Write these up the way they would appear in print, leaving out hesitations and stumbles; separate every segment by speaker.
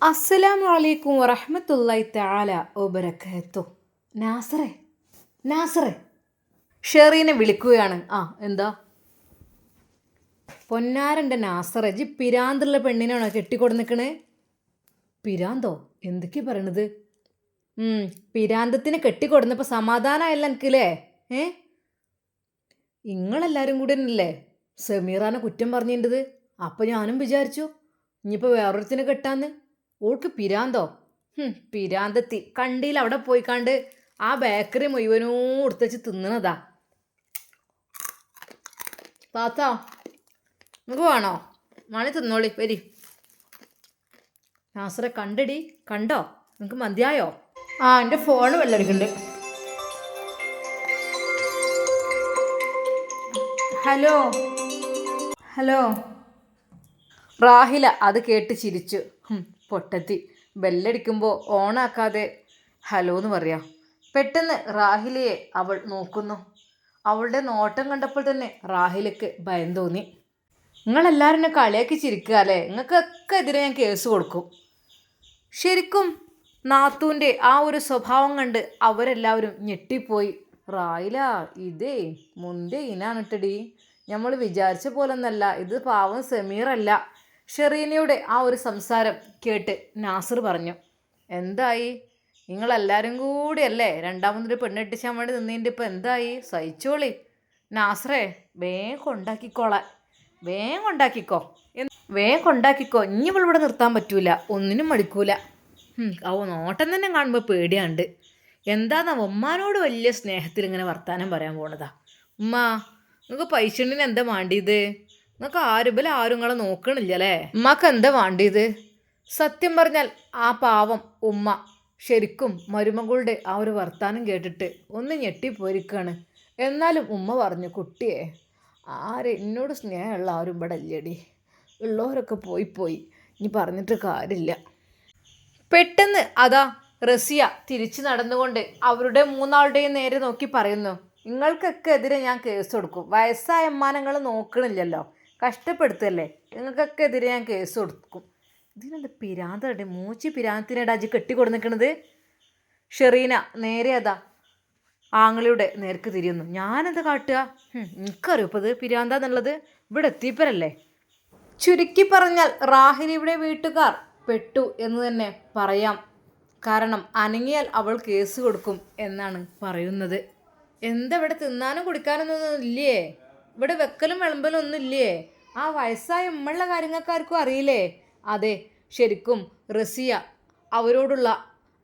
Speaker 1: അസ്സലാമു അലൈക്കും വറഹ്മത്തുള്ളാഹി തആല വബറകാതുഹു. നാസറേ, നാസറേ, ഷെറീനെ വിളിക്കുകയാണ്. എന്താ പൊന്നാരൻ്റെ നാസറേ, ജി പിരാന്തുള്ള പെണ്ണിനാണോ കെട്ടിക്കൊടുന്നിക്കണേ? പിരാന്തോ? എന്തൊക്കെയാ പറയണത്? പിരാന്തത്തിന് കെട്ടിക്കൊടുന്നപ്പോൾ സമാധാനമായല്ല എനിക്കില്ലേ? നിങ്ങളെല്ലാവരും കൂടി തന്നെയല്ലേ സമീറാനെ കുറ്റം പറഞ്ഞിട്ടത്? അപ്പം ഞാനും വിചാരിച്ചു ഇനിയിപ്പോൾ വേറൊരുത്തിനെ കെട്ടാന്ന്. ഓൾക്ക് പിരാന്തോ? പിരാന്തത്തി കണ്ടിയിൽ അവിടെ പോയി കണ്ട് ആ ബേക്കറി മുഴുവനോ എടുത്തുവെച്ച് തിന്നണതാ. താത്ത നിങ്ങൾക്ക് വേണോ? മണി തിന്നോളി, വരി. നാസറെ കണ്ടടി, കണ്ടോ? നിങ്ങൾക്ക് മതിയായോ? എൻ്റെ ഫോണ് വെള്ളടിക്കുന്നുണ്ട്. Hello hello. റാഹില അത് കേട്ട് ചിരിച്ചു. പൊട്ടത്തി, ബെല്ലടിക്കുമ്പോൾ ഓണാക്കാതെ ഹലോ എന്ന് പറയാം. പെട്ടെന്ന് റാഹിലയെ അവൾ നോക്കുന്നു. അവളുടെ നോട്ടം കണ്ടപ്പോൾ തന്നെ റാഹിലയ്ക്ക് ഭയം തോന്നി. നിങ്ങളെല്ലാവരും എന്നെ കളിയാക്കി ചിരിക്കുക അല്ലേ? നിങ്ങൾക്കൊക്കെ എതിരെ ഞാൻ കേസ് കൊടുക്കും. ശരിക്കും നാത്തൂൻ്റെ ആ ഒരു സ്വഭാവം കണ്ട് അവരെല്ലാവരും ഞെട്ടിപ്പോയി. റാഹില, ഇതേ മുന്തേ ഇനാണിട്ടടി, നമ്മൾ വിചാരിച്ച പോലൊന്നല്ല, ഇത് പാവം സമീറല്ല. ഷെറീനയുടെ ആ ഒരു സംസാരം കേട്ട് നാസർ പറഞ്ഞു, എന്തായി? നിങ്ങളെല്ലാവരും കൂടിയല്ലേ രണ്ടാമതൊരു പെണ്ണെട്ടിച്ചാൻ വേണ്ടി നിന്നതിൻ്റെ ഇപ്പം എന്തായി? സഹിച്ചോളി. നാസറേ, വേഗം കൊണ്ടാക്കിക്കോളാം, വേഗം കൊണ്ടാക്കിക്കോ, വേഗം കൊണ്ടാക്കിക്കോ. ഇനി ഇവിടെ നിർത്താൻ പറ്റൂല, ഒന്നിനും മടിക്കൂല. നോട്ടം തന്നെ കാണുമ്പോൾ പേടിയാണ്ട്. എന്താന്നാ ഉമ്മാനോട് വലിയ സ്നേഹത്തിൽ ഇങ്ങനെ വർത്താനം പറയാൻ പോണതാ. ഉമ്മ, നിങ്ങൾക്ക് പൈസണ്ടിന് എന്താ വേണ്ടിയത്? നിങ്ങൾക്ക് ആരും നിങ്ങളെ നോക്കണില്ലല്ലേ? ഉമ്മക്ക് എന്താ വേണ്ടിയത്? സത്യം പറഞ്ഞാൽ ആ പാവം ഉമ്മ ശരിക്കും മരുമകളുടെ ആ ഒരു വർത്താനം കേട്ടിട്ട് ഒന്ന് ഞെട്ടിപ്പോയിരിക്കാണ്. എന്നാലും ഉമ്മ പറഞ്ഞു, കുട്ടിയെ, എന്നോട് സ്നേഹമുള്ള ആരും ഇവിടെ ഇല്ലടി, ഉള്ളവരൊക്കെ പോയി, ഇനി പറഞ്ഞിട്ട് കാര്യമില്ല. പെട്ടെന്ന് അതാ റസിയ തിരിച്ചു നടന്നുകൊണ്ട് അവരുടെ മൂന്നാളുടെയും നേരെ നോക്കി പറയുന്നു, നിങ്ങൾക്കൊക്കെ എതിരെ ഞാൻ കേസ് കൊടുക്കും. വയസ്സായ അമ്മാനങ്ങൾ നോക്കണില്ലല്ലോ, കഷ്ടപ്പെടുത്തല്ലേ, നിങ്ങൾക്കൊക്കെ എതിരെ ഞാൻ കേസ് കൊടുക്കും. ഇതിനെന്ത് പിരാന്തടെ, മൂച്ചി പിരാന്തത്തിനായിട്ട് അജി കെട്ടിക്കൊടുന്നിക്കണത്? ഷെറീന നേരെ അതാ ആങ്ങളിയുടെ നേർക്ക് തിരിയുന്നു. ഞാനെന്താ കാട്ടുക? എനിക്കറിയും ഇപ്പോൾ ഇത് പിരാന്താന്നുള്ളത്. ഇവിടെ എത്തിയപ്പോഴല്ലേ. ചുരുക്കി പറഞ്ഞാൽ റാഹിലയുടെ വീട്ടുകാർ പെട്ടു എന്ന് തന്നെ പറയാം. കാരണം അനങ്ങിയാൽ അവൾ കേസ് കൊടുക്കും എന്നാണ് പറയുന്നത്. എന്താ ഇവിടെ തിന്നാനും കുടിക്കാനൊന്നും ഇല്ലേ? ഇവിടെ വെക്കലും വിളമ്പലും ഒന്നും ഇല്ലേ? ആ വയസ്സായ ഉമ്മയുള്ള കാര്യങ്ങൾക്കാർക്കും അറിയില്ലേ? അതെ, ശരിക്കും റസിയ അവരോടുള്ള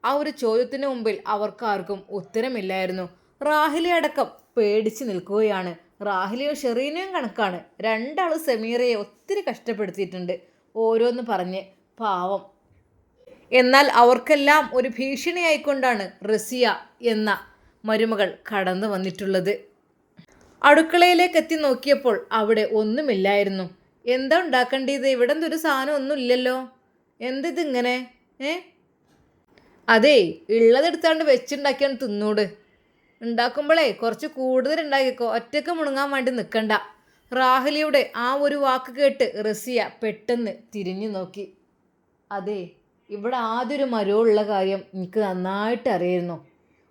Speaker 1: ആ ഒരു ചോദ്യത്തിന് മുമ്പിൽ അവർക്കാർക്കും ഉത്തരമില്ലായിരുന്നു. റാഹില അടക്കം പേടിച്ച് നിൽക്കുകയാണ്. റാഹിലയും ഷെറീനയും കണക്കാണ്. രണ്ടാളും സമീറയെ ഒത്തിരി കഷ്ടപ്പെടുത്തിയിട്ടുണ്ട്, ഓരോന്ന് പറഞ്ഞ്. പാവം. എന്നാൽ അവർക്കെല്ലാം ഒരു ഭീഷണിയായിക്കൊണ്ടാണ് റസിയ എന്ന മരുമകൾ കടന്നു വന്നിട്ടുള്ളത്. അടുക്കളയിലേക്ക് എത്തി നോക്കിയപ്പോൾ അവിടെ ഒന്നുമില്ലായിരുന്നു. എന്താ ഉണ്ടാക്കേണ്ടത്? ഇവിടെ എന്തൊരു സാധനം ഒന്നും ഇല്ലല്ലോ. എന്തിതിങ്ങനെ? അതേ, ഉള്ളതെടുത്താണ്ട് വെച്ചുണ്ടാക്കിയാണ് തിന്നൂട്. ഉണ്ടാക്കുമ്പോഴേ കുറച്ച് കൂടുതൽ ഉണ്ടാക്കിക്കോ, ഒറ്റയ്ക്ക് മുണങ്ങാൻ വേണ്ടി നിൽക്കണ്ട. റാഹിലയുടെ ആ ഒരു വാക്ക് കേട്ട് റസിയ പെട്ടെന്ന് തിരിഞ്ഞു നോക്കി. അതെ, ഇവിടെ ആദ്യൊരു മരമുള്ള കാര്യം എനിക്ക് നന്നായിട്ട് അറിയായിരുന്നു.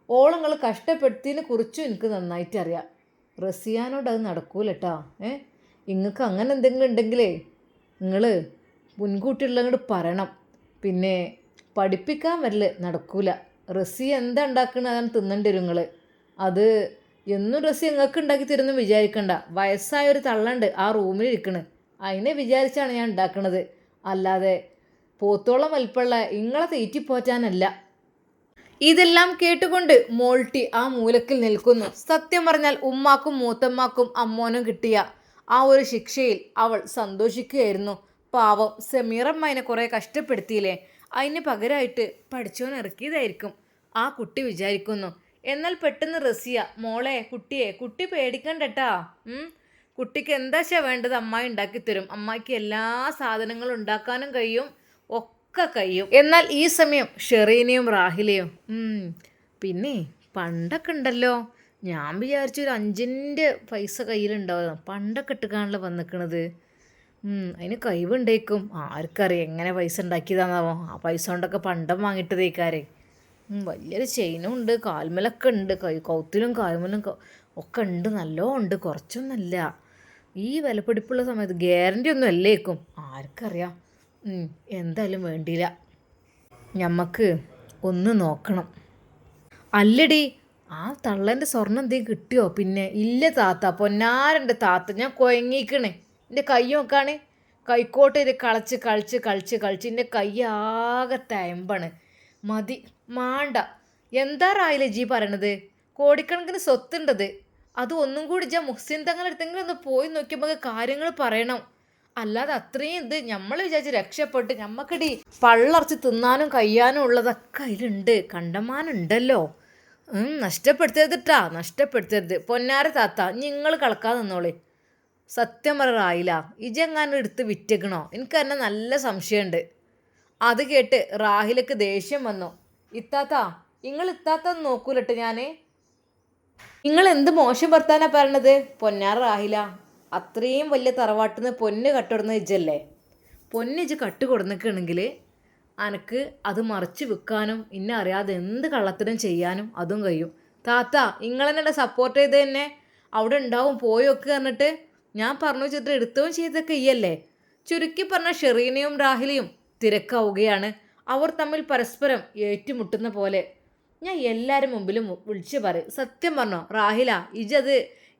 Speaker 1: ഓളങ്ങൾ കഷ്ടപ്പെടുത്തിയതിനെ കുറിച്ചും എനിക്ക് നന്നായിട്ട് അറിയാം. റസിയാനോട് അത് നടക്കൂലട്ടാ. നിങ്ങൾക്ക് അങ്ങനെ എന്തെങ്കിലും ഉണ്ടെങ്കിലേ നിങ്ങൾ മുൻകൂട്ടിയുള്ളങ്ങോട്ട് പറയണം. പിന്നെ പഠിപ്പിക്കാൻ വരല് നടക്കൂല. റസിയ എന്താ ഉണ്ടാക്കുന്നത് അതാണ് തിന്നേണ്ടി വരും നിങ്ങൾ. അത് എന്നും റസിയ നിങ്ങൾക്ക് ഉണ്ടാക്കി തരുമെന്ന് വിചാരിക്കണ്ട. വയസ്സായൊരു തള്ളണ്ട് ആ റൂമിൽ ഇരിക്കണ്, അതിനെ വിചാരിച്ചാണ് ഞാൻ ഉണ്ടാക്കണത്. അല്ലാതെ പോത്തോളം വലിപ്പമുള്ള ഇങ്ങളെ തീറ്റിപ്പോറ്റാനല്ല. ഇതെല്ലാം കേട്ടുകൊണ്ട് മോൾട്ടി ആ മൂലക്കിൽ നിൽക്കുന്നു. സത്യം പറഞ്ഞാൽ ഉമ്മാക്കും മൂത്തമ്മാക്കും അമ്മോനും കിട്ടിയ ആ ഒരു ശിക്ഷയിൽ അവൾ സന്തോഷിക്കുകയായിരുന്നു. പാവം സമീറമ്മനെ കുറേ കഷ്ടപ്പെടുത്തിയില്ലേ, അതിന് പകരമായിട്ട് പഠിച്ചോൻ ഇറക്കിയതായിരിക്കും ആ കുട്ടി വിചാരിക്കുന്നു. എന്നാൽ പെട്ടെന്ന് റസിയ, മോളെ, കുട്ടി പേടിക്കണ്ടട്ടാ. കുട്ടിക്ക് എന്താച്ചാ വേണ്ടത് അമ്മായി ഉണ്ടാക്കിത്തരും. അമ്മായിക്ക് എല്ലാ സാധനങ്ങളും ഉണ്ടാക്കാനും കഴിയും, ഒക്കെ കഴിയും. എന്നാൽ ഈ സമയം ഷെറീനയും റാഹിലയും പിന്നെ പണ്ടൊക്കെ ഉണ്ടല്ലോ, ഞാൻ വിചാരിച്ചു ഒരു 5 പൈസ കയ്യിലുണ്ടാവുക. പണ്ടൊക്കെ ഇട്ടുകാണല്ലോ വന്നിക്കണത്. അതിന് കഴിവുണ്ടേക്കും. ആർക്കറിയാം എങ്ങനെ പൈസ ഉണ്ടാക്കിയതാണാവോ. ആ പൈസ കൊണ്ടൊക്കെ പണ്ടം വാങ്ങിയിട്ടതേക്കാരെ. വലിയൊരു ചെയിനും ഉണ്ട്, കാൽമലൊക്കെ ഉണ്ട്, കൗത്തിലും കാൽമലും ഒക്കെ ഉണ്ട്, നല്ലോണം ഉണ്ട്, കുറച്ചൊന്നുമല്ല. ഈ വിലപിടിപ്പുള്ള സമയത്ത് ഗ്യാരണ്ടി ഒന്നും അല്ലേക്കും. ആർക്കറിയാം. എന്തായാലും വേണ്ടിയില്ല, ഞമ്മക്ക് ഒന്ന് നോക്കണം. അല്ലടി, ആ തള്ളൻ്റെ സ്വർണ്ണം എന്തെങ്കിലും കിട്ടിയോ? പിന്നെ ഇല്ല താത്ത, പൊന്നാരൻ്റെ താത്ത, ഞാൻ കുഴങ്ങിക്കണേ. എൻ്റെ കൈ നോക്കാണ്, കൈക്കോട്ട് കളിച്ച് കളിച്ച് കളിച്ച് കളിച്ച് എൻ്റെ കൈ ആകെ തയമ്പാണ്. മതി, മാണ്ട. എന്താ റായില്ലേ ജി പറയണത്? കോടിക്കണക്കിന് സ്വത്തുണ്ടത്. അത് ഒന്നും കൂടി മുഹ്സിൻ തങ്ങളെടുത്തെങ്കിലും ഒന്ന് പോയി നോക്കിയപ്പോൾ കാര്യങ്ങൾ പറയണം. അല്ലാതെ അത്രയും ഇത് നമ്മൾ വിചാരിച്ച് രക്ഷപ്പെട്ട് ഞമ്മക്കടി പള്ളറച്ച് തിന്നാനും കഴിയാനും ഉള്ളതൊക്കെ അതിലുണ്ട്, കണ്ടമാനുണ്ടല്ലോ. നഷ്ടപ്പെടുത്തരുതിട്ടാ, നഷ്ടപ്പെടുത്തരുത്. പൊന്നാര താത്ത, നിങ്ങൾ കളക്കാൻ നിന്നോളി. സത്യം പറയായില്ല, ഇജെങ്ങാനും എടുത്ത് വിറ്റേക്കണോ? എനിക്ക് തന്നെ നല്ല സംശയമുണ്ട്. അത് കേട്ട് റാഹിലക്ക് ദേഷ്യം വന്നു. ഇത്താത്ത, നിങ്ങൾ ഇത്താത്ത നോക്കൂലട്ടെ ഞാൻ. നിങ്ങൾ എന്ത് മോശം വർത്താനാ പറയണത്? പൊന്നാർ റാഹില, അത്രയും വലിയ തറവാട്ടിൽ നിന്ന് പൊന്ന് കട്ടിടുന്ന ഇജല്ലേ. പൊന്ന് ഇജ് കട്ട് കൊടുന്നിക്കണെങ്കിൽ അനക്ക് അത് മറിച്ച് വിൽക്കാനും ഇന്നെ അറിയാതെ എന്ത് കള്ളത്തിനും ചെയ്യാനും അതും കഴിയും. താത്ത, നിങ്ങളെന്നെ സപ്പോർട്ട് ചെയ്ത് തന്നെ അവിടെ ഉണ്ടാവും പോയൊക്കെ പറഞ്ഞിട്ട് ഞാൻ പറഞ്ഞു വെച്ചിട്ട് എടുത്തവും ചെയ്തൊക്കെ ഈയല്ലേ. ചുരുക്കി പറഞ്ഞ ഷെറീനയും റാഹിലയും തിരക്കാവുകയാണ്. അവർ തമ്മിൽ പരസ്പരം ഏറ്റുമുട്ടുന്ന പോലെ. ഞാൻ എല്ലാവരും മുമ്പിലും വിളിച്ച് പറയും, സത്യം പറഞ്ഞോ റാഹില, ഇജത്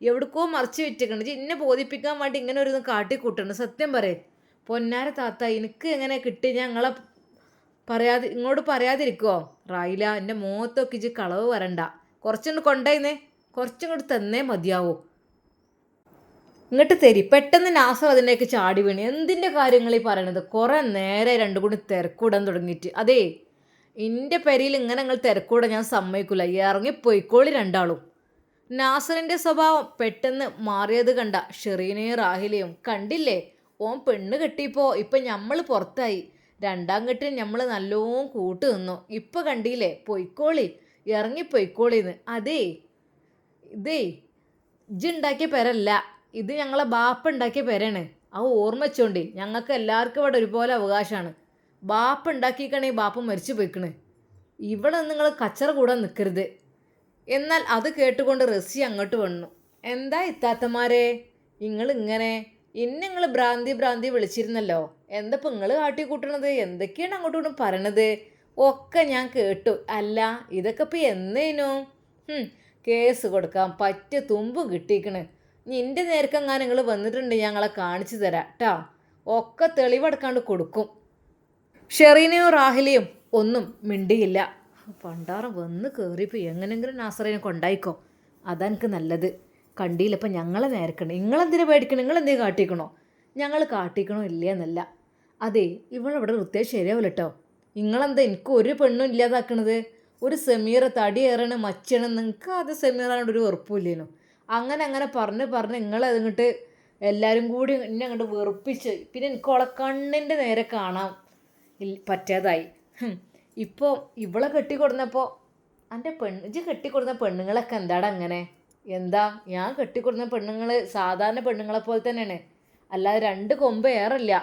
Speaker 1: എവിടേക്കോ മറിച്ച് വിറ്റിക്കണം. ഇജ് ഇന്നെ ബോധിപ്പിക്കാൻ വേണ്ടി ഇങ്ങനെ ഒരു കാട്ടിക്കൂട്ടുണ്ട്. സത്യം പറയേ പൊന്നാര താത്ത, എനിക്ക് എങ്ങനെ കിട്ടി? ഞങ്ങളെ ഇങ്ങോട്ട് പറയാതിരിക്കുമോ? റായില, എൻ്റെ മുഖത്തൊക്കെ ഇജ് കളവ് വരണ്ട. കുറച്ചുകൊണ്ട് കൊണ്ടായിന്നേ, കുറച്ചും കൂടി തന്നേ മതിയാവോ. ഇങ്ങോട്ട് തരി. പെട്ടെന്ന് നാസർ അതിൻ്റെയൊക്കെ ചാടി വീണ്. എന്തിൻ്റെ കാര്യങ്ങൾ ഈ പറയണത്? കുറേ നേരെ രണ്ടും കൂടി തിരക്കൂടാൻ തുടങ്ങിയിട്ട്. അതേ, എൻ്റെ പെരിയിൽ ഇങ്ങനെ നിങ്ങൾ തിരക്കൂടാൻ ഞാൻ സമ്മതിക്കില്ല. ഇറങ്ങിപ്പോയിക്കോളി രണ്ടാളും. നാസറിൻ്റെ സ്വഭാവം പെട്ടെന്ന് മാറിയത് കണ്ട ഷെറീനയും റാഹിലയും, കണ്ടില്ലേ ഓൻ പെണ്ണ് കെട്ടിയപ്പോൾ ഇപ്പം നമ്മൾ പുറത്തായി, രണ്ടാം കെട്ടിന് നമ്മൾ നല്ലോണം കൂട്ട് നിന്നു, ഇപ്പം കണ്ടില്ലേ പൊയ്ക്കോളി, ഇറങ്ങിപ്പൊയ്ക്കോളിന്ന്. ഇതേ ഇജുണ്ടാക്കിയ പെരല്ല, ഇത് ഞങ്ങളെ ബാപ്പ ഉണ്ടാക്കിയ പെരയാണ്. അത് ഓർമ്മ വെച്ചോണ്ടി. ഞങ്ങൾക്ക് എല്ലാവർക്കും ഇവിടെ ഒരുപോലെ അവകാശമാണ്. ബാപ്പ ഉണ്ടാക്കിക്കണേ, ബാപ്പ മരിച്ചു പോയിക്കണ്. ഇവിടെ നിങ്ങൾ കച്ചറ കൂടാൻ നിൽക്കരുത്. എന്നാൽ അത് കേട്ടുകൊണ്ട് റസി അങ്ങോട്ട് വന്നു. എന്താ ഇത്താത്തമാരെ നിങ്ങൾ നിങ്ങൾ ഭ്രാന്തി വിളിച്ചിരുന്നല്ലോ, എന്തപ്പോൾ നിങ്ങൾ കാട്ടിക്കൂട്ടണത്? എന്തൊക്കെയാണ് അങ്ങോട്ടും ഇങ്ങോട്ടും പറയണത്? ഒക്കെ ഞാൻ കേട്ടു. അല്ല, ഇതൊക്കെ ഇപ്പോൾ എന്നേനു? കേസ് കൊടുക്കാൻ പറ്റിയ തുമ്പും കിട്ടിയിക്കണ്. നിൻ്റെ നേർക്കെങ്ങാനും നിങ്ങൾ വന്നിട്ടുണ്ട്, ഞങ്ങളെ കാണിച്ചു തരാം കേട്ടോ. ഒക്കെ തെളിവെടുക്കാണ്ട് കൊടുക്കും. ഷെറീനയും റാഹിലയും ഒന്നും മിണ്ടിയില്ല. പണ്ടാറം വന്ന് കയറിയപ്പോൾ എങ്ങനെങ്കിലും നാസറിനെ കൊണ്ടായിക്കോ, അതെനിക്ക് നല്ലത്. കണ്ടിയില്ല, ഇപ്പം ഞങ്ങളെ നേർക്കണം. നിങ്ങളെന്തിനാ പേടിക്കണം? നിങ്ങളെന്തേ കാട്ടിക്കണോ? ഞങ്ങൾ കാട്ടിക്കണോ ഇല്ല എന്നല്ല. അതെ, ഇവളിവിടെ വൃത്തിയായി ശരിയാവില്ല കേട്ടോ. നിങ്ങളെന്താ എനിക്ക് ഒരു പെണ്ണും ഇല്ലാതാക്കണത്? ഒരു സെമീറ തടിയേറണം മച്ചണം, നിങ്ങൾക്ക് അത് സെമീറാനോട് ഒരു വെറുപ്പില്ലേനു. അങ്ങനെ പറഞ്ഞ് നിങ്ങളതിങ്ങോട്ട് എല്ലാവരും കൂടി എന്നെ അങ്ങോട്ട് വെറുപ്പിച്ച്, പിന്നെ എനിക്കോളെ കണ്ണിൻ്റെ നേരെ കാണാൻ പറ്റാതായി. ഇപ്പോൾ ഇവളെ കെട്ടിക്കൊടുന്നപ്പോൾ എൻ്റെ ഇജ്ജ് കെട്ടിക്കൊടുന്ന പെണ്ണുങ്ങളൊക്കെ എന്താടാ അങ്ങനെ? എന്താ, ഞാൻ കെട്ടിക്കൊടുന്ന പെണ്ണുങ്ങൾ സാധാരണ പെണ്ണുങ്ങളെ പോലെ തന്നെയാണ്, അല്ലാതെ 2 കൊമ്പ് ഏറില്ല.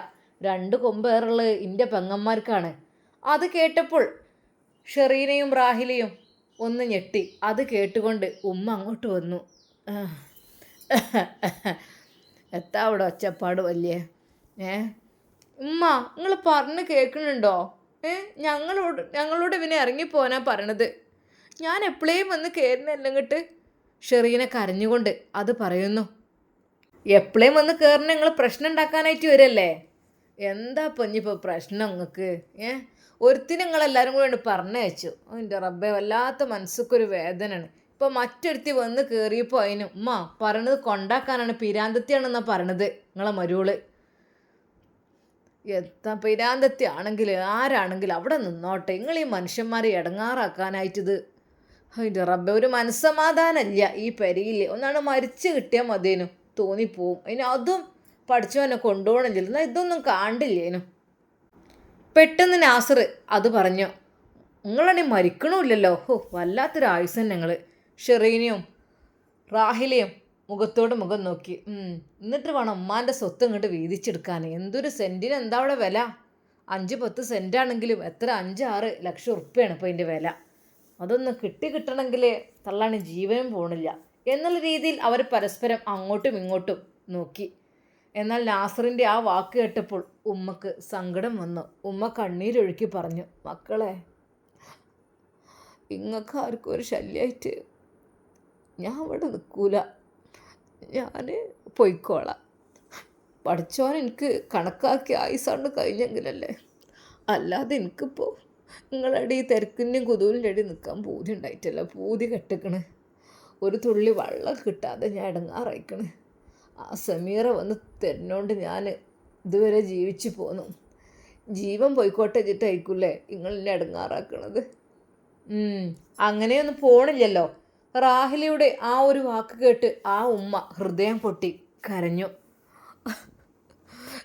Speaker 1: 2 കൊമ്പ് ഏറുള്ളത് എൻ്റെ പെങ്ങന്മാർക്കാണ്. അത് കേട്ടപ്പോൾ ഷെറീനയും റാഹിലയും ഒന്ന് ഞെട്ടി. അത് കേട്ടുകൊണ്ട് ഉമ്മ അങ്ങോട്ട് വന്നു. എത്താ അവിടെ ഒച്ചപ്പാട് വലിയ? ഉമ്മ, നിങ്ങൾ പറഞ്ഞ് കേൾക്കുന്നുണ്ടോ? ഞങ്ങളോട് ഇവനെ ഇറങ്ങിപ്പോനാ പറയണത്. ഞാൻ എപ്പോഴേയും വന്ന് കയറുന്നല്ല ഇങ്ങോട്ട്. ഷെറീന കരഞ്ഞുകൊണ്ട് അത് പറയുന്നു. എപ്പോഴേയും വന്ന് കയറുന്ന നിങ്ങൾ പ്രശ്നം ഉണ്ടാക്കാനായിട്ട് വരല്ലേ? എന്താ പൊഞ്ഞിപ്പോൾ പ്രശ്നം നിങ്ങൾക്ക്? ഒരുത്തിന് നിങ്ങളെല്ലാവരും കൂടെ പറഞ്ഞയച്ചു. എൻ്റെ റബ്ബെ, വല്ലാത്ത മനസ്സൊക്കൊരു വേദനയാണ്. ഇപ്പോൾ മറ്റൊരുത്തി വന്ന് കയറിയപ്പോൾ അതിന് ഉമ്മ പറയണത് കൊണ്ടാക്കാനാണ്, പിരാന്തത്തിയാണെന്നാണ് പറയണത് നിങ്ങളെ മരുവള്. എത്താ പിരാന്തത്തി ആണെങ്കിൽ ആരാണെങ്കിലും അവിടെ നിന്നോട്ടെ, നിങ്ങൾ ഈ മനുഷ്യന്മാരെ ഇടങ്ങാറാക്കാനായിട്ടിത്. അതിൻ്റെ റബ്ബെ, ഒരു മനസ്സമാധാനമില്ല ഈ പെരിയിൽ. ഒന്നാണ് മരിച്ചു കിട്ടിയാൽ മതിയേനു തോന്നിപ്പോവും. അതിന് അതും പഠിച്ചവനെ കൊണ്ടുപോകണില്ല. എന്നാൽ ഇതൊന്നും കാണ്ടില്ലേനു. പെട്ടെന്ന് നാസർ അത് പറഞ്ഞു. നിങ്ങളാണെങ്കിൽ മരിക്കണമില്ലല്ലോ. വല്ലാത്തൊരു ആയുസ് തന്നെ. ഞങ്ങൾ ഷെറീനയും റാഹിലയും മുഖത്തോട് മുഖം നോക്കി. എന്നിട്ട് വേണം ഉമ്മാൻ്റെ സ്വത്ത് ഇങ്ങോട്ട് വീതിച്ചെടുക്കാൻ. എന്തൊരു സെൻറ്റിന് എന്താ അവിടെ വില? 5-10 സെൻറ്റാണെങ്കിലും എത്ര 5-6 ലക്ഷം ഉറുപ്പ്യാണ് ഇപ്പോൾ അതിൻ്റെ വില. അതൊന്ന് കിട്ടണമെങ്കിൽ തള്ളാണ് ജീവനും പോണില്ല എന്നുള്ള രീതിയിൽ അവർ പരസ്പരം അങ്ങോട്ടും ഇങ്ങോട്ടും നോക്കി. എന്നാൽ നാസറിൻ്റെ ആ വാക്ക് കേട്ടപ്പോൾ ഉമ്മക്ക് സങ്കടം വന്നു. ഉമ്മ കണ്ണീരൊഴുക്കി പറഞ്ഞു, മക്കളെ, നിങ്ങൾക്ക് ആർക്കും ഒരു ശല്യമായിട്ട് ഞാൻ ഇവിടെ നിൽക്കൂല, ഞാൻ പൊയ്ക്കോളാം. പഠിച്ചോൻ എനിക്ക് കണക്കാക്കി ആയുസാണ്ട് കഴിഞ്ഞെങ്കിലല്ലേ, അല്ലാതെ എനിക്കിപ്പോൾ നിങ്ങളുടെ ഈ തിരക്കിൻ്റെയും കുതൂലിൻ്റെ അടി നിൽക്കാൻ പൂതി ഉണ്ടായിട്ടല്ല. പൂതി കെട്ടിക്കണ്. ഒരു തുള്ളി വെള്ളം കിട്ടാതെ ഞാൻ ഇടങ്ങാറായിക്കണ്. ആ സമീറ വന്ന് തരുന്നോണ്ട് ഞാൻ ഇതുവരെ ജീവിച്ചു പോന്നു. ജീവൻ പോയിക്കോട്ടെ വെച്ചിട്ടായിരിക്കൂല്ലേ നിങ്ങൾ എന്നെ ഇടങ്ങാറാക്കണത്. അങ്ങനെയൊന്നും പോണില്ലല്ലോ. റാഹിലയുടെ ആ ഒരു വാക്ക് കേട്ട് ആ ഉമ്മ ഹൃദയം പൊട്ടി കരഞ്ഞു.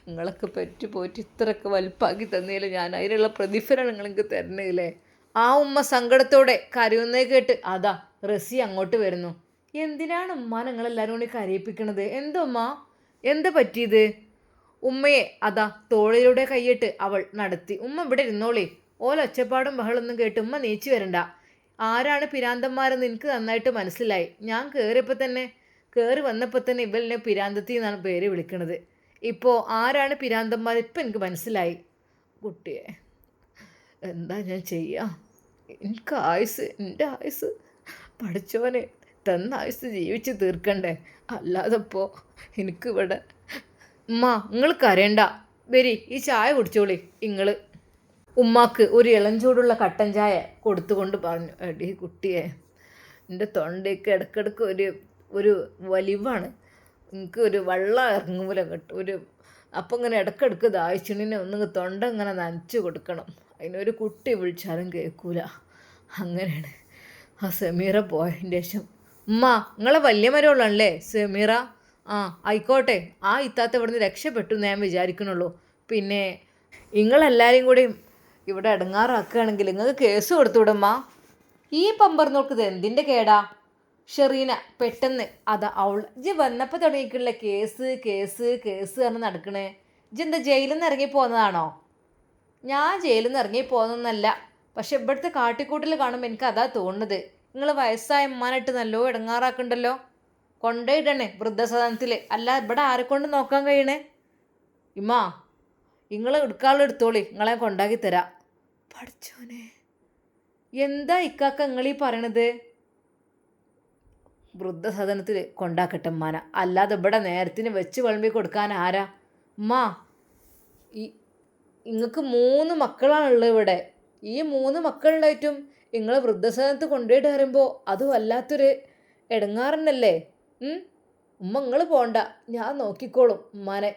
Speaker 1: നിങ്ങളൊക്കെ പെറ്റു പോയിട്ട് ഇത്രയൊക്കെ വലുപ്പാക്കി തന്നേലും ഞാൻ അതിനുള്ള പ്രതിഫലം നിങ്ങൾക്ക് തരണേലേ. ആ ഉമ്മ സങ്കടത്തോടെ കരയുന്നേ കേട്ട് അതാ റസി അങ്ങോട്ട് വരുന്നു. എന്തിനാണ് ഉമ്മ നിങ്ങളെല്ലാവരും കൂടി കരയിപ്പിക്കണത്? എന്താ ഉമ്മ, എന്താ പറ്റിയത്? ഉമ്മയെ അതാ തോളിലൂടെ കൈയിട്ട് അവൾ നടത്തി. ഉമ്മ ഇവിടെ ഇരുന്നോളി, ഒച്ചപ്പാടും ബഹളൊന്നും കേട്ട് ഉമ്മ നീച്ചു വരണ്ട. ആരാണ് പിരാന്തന്മാരെന്ന് എനിക്ക് നന്നായിട്ട് മനസ്സിലായി. ഞാൻ കയറി വന്നപ്പോൾ തന്നെ ഇവളിനെ പിരാന്തത്തി എന്നാണ് പേര് വിളിക്കണത്. ഇപ്പോൾ ആരാണ് പിരാന്തന്മാർ ഇപ്പം എനിക്ക് മനസ്സിലായി. കുട്ടിയെ എന്താ ഞാൻ ചെയ്യാം? എനിക്ക് എൻ്റെ ആയുസ് പഠിച്ചവനെ തന്ന ആയുസ് ജീവിച്ച് തീർക്കണ്ടേ, അല്ലാതെ ഇപ്പോൾ എനിക്കിവിടെ. ഉമ്മ നിങ്ങൾ കരയണ്ട, വരി ഈ ചായ കുടിച്ചോളി. നിങ്ങൾ ഉമ്മാക്ക് ഒരു ഇളഞ്ചൂടുള്ള കട്ടൻ ചായ കൊടുത്തുകൊണ്ട് പറഞ്ഞു, എടി കുട്ടിയെ, എൻ്റെ തൊണ്ടയ്ക്ക് ഇടയ്ക്കിടയ്ക്ക് ഒരു വലിവാണ്. എനിക്ക് ഒരു വെള്ളം ഇറങ്ങുമ്പോൾ കിട്ടും അപ്പം ഇങ്ങനെ ഇടയ്ക്കിടയ്ക്ക് ദാഹിച്ചിണിനെ ഒന്നിങ്ങ് തൊണ്ട ഇങ്ങനെ നനച്ച് കൊടുക്കണം. അതിനൊരു കുട്ടി വിളിച്ചാലും കേൾക്കൂല. അങ്ങനെയാണ് ആ സമീറ പോയതിൻ്റെ ശേഷം. ഉമ്മ നിങ്ങളെ വലിയ മരമുള്ളല്ലേ സമീറ? ആയിക്കോട്ടെ, ആ ഇത്താത്ത ഇവിടുന്ന് രക്ഷപ്പെട്ടു ഞാൻ വിചാരിക്കണുള്ളൂ. പിന്നെ നിങ്ങളെല്ലാവരെയും കൂടി ഇവിടെ ഇടങ്ങാറാക്കുകയാണെങ്കിൽ നിങ്ങൾക്ക് കേസ് കൊടുത്തുവിടമ്മ. ഈ പമ്പർന്നോൾക്കിത് എന്തിൻ്റെ കേടാ? ഷെറീന പെട്ടെന്ന് അതാ അവൾ ഇജ്ജ് വന്നപ്പോൾ തുടങ്ങിയിട്ടുള്ള കേസ് കേസ് കേസ് പറഞ്ഞ് നടക്കണേ. ഇജ്ജ് എന്താ ജയിലിൽ നിന്ന് ഇറങ്ങി പോകുന്നതാണോ? ഞാൻ ജയിലിൽ നിന്ന് ഇറങ്ങി പോകുന്നതല്ല, പക്ഷെ ഇവിടുത്തെ കാട്ടിക്കൂട്ടിൽ കാണുമ്പോൾ എനിക്ക് അതാ തോന്നുന്നത്. നിങ്ങൾ വയസ്സായ ഉമ്മാനായിട്ട് നല്ലോ ഇടങ്ങാറാക്കണ്ടല്ലോ. കൊണ്ടുപോയിടണേ വൃദ്ധസദനത്തിൽ. അല്ല ഇവിടെ ആരെക്കൊണ്ട് നോക്കാൻ കഴിയണേ? ഇമ്മാ നിങ്ങൾ എടുത്തോളി, നിങ്ങളെ കൊണ്ടാക്കി തരാം. പഠിച്ചോനെ, എന്താ ഇക്കാക്ക നിങ്ങളീ പറയണത്? വൃദ്ധസദനത്തിൽ കൊണ്ടാക്കട്ടെ ഉമ്മാന, അല്ലാതെ ഇവിടെ നേരത്തിന് വെച്ച് വിളമ്പി കൊടുക്കാൻ ആരാ? ഉമ്മ നിങ്ങൾക്ക് 3 മക്കളാണുള്ളത് ഇവിടെ. ഈ 3 മക്കളുണ്ടായിട്ടും നിങ്ങൾ വൃദ്ധസദനത്ത് കൊണ്ടുപോയിട്ട് വരുമ്പോൾ അത് വല്ലാത്തൊരു ഇടങ്ങാറന്നല്ലേ. ഉമ്മ നിങ്ങൾ പോണ്ട, ഞാൻ നോക്കിക്കോളും ഉമ്മാനെ.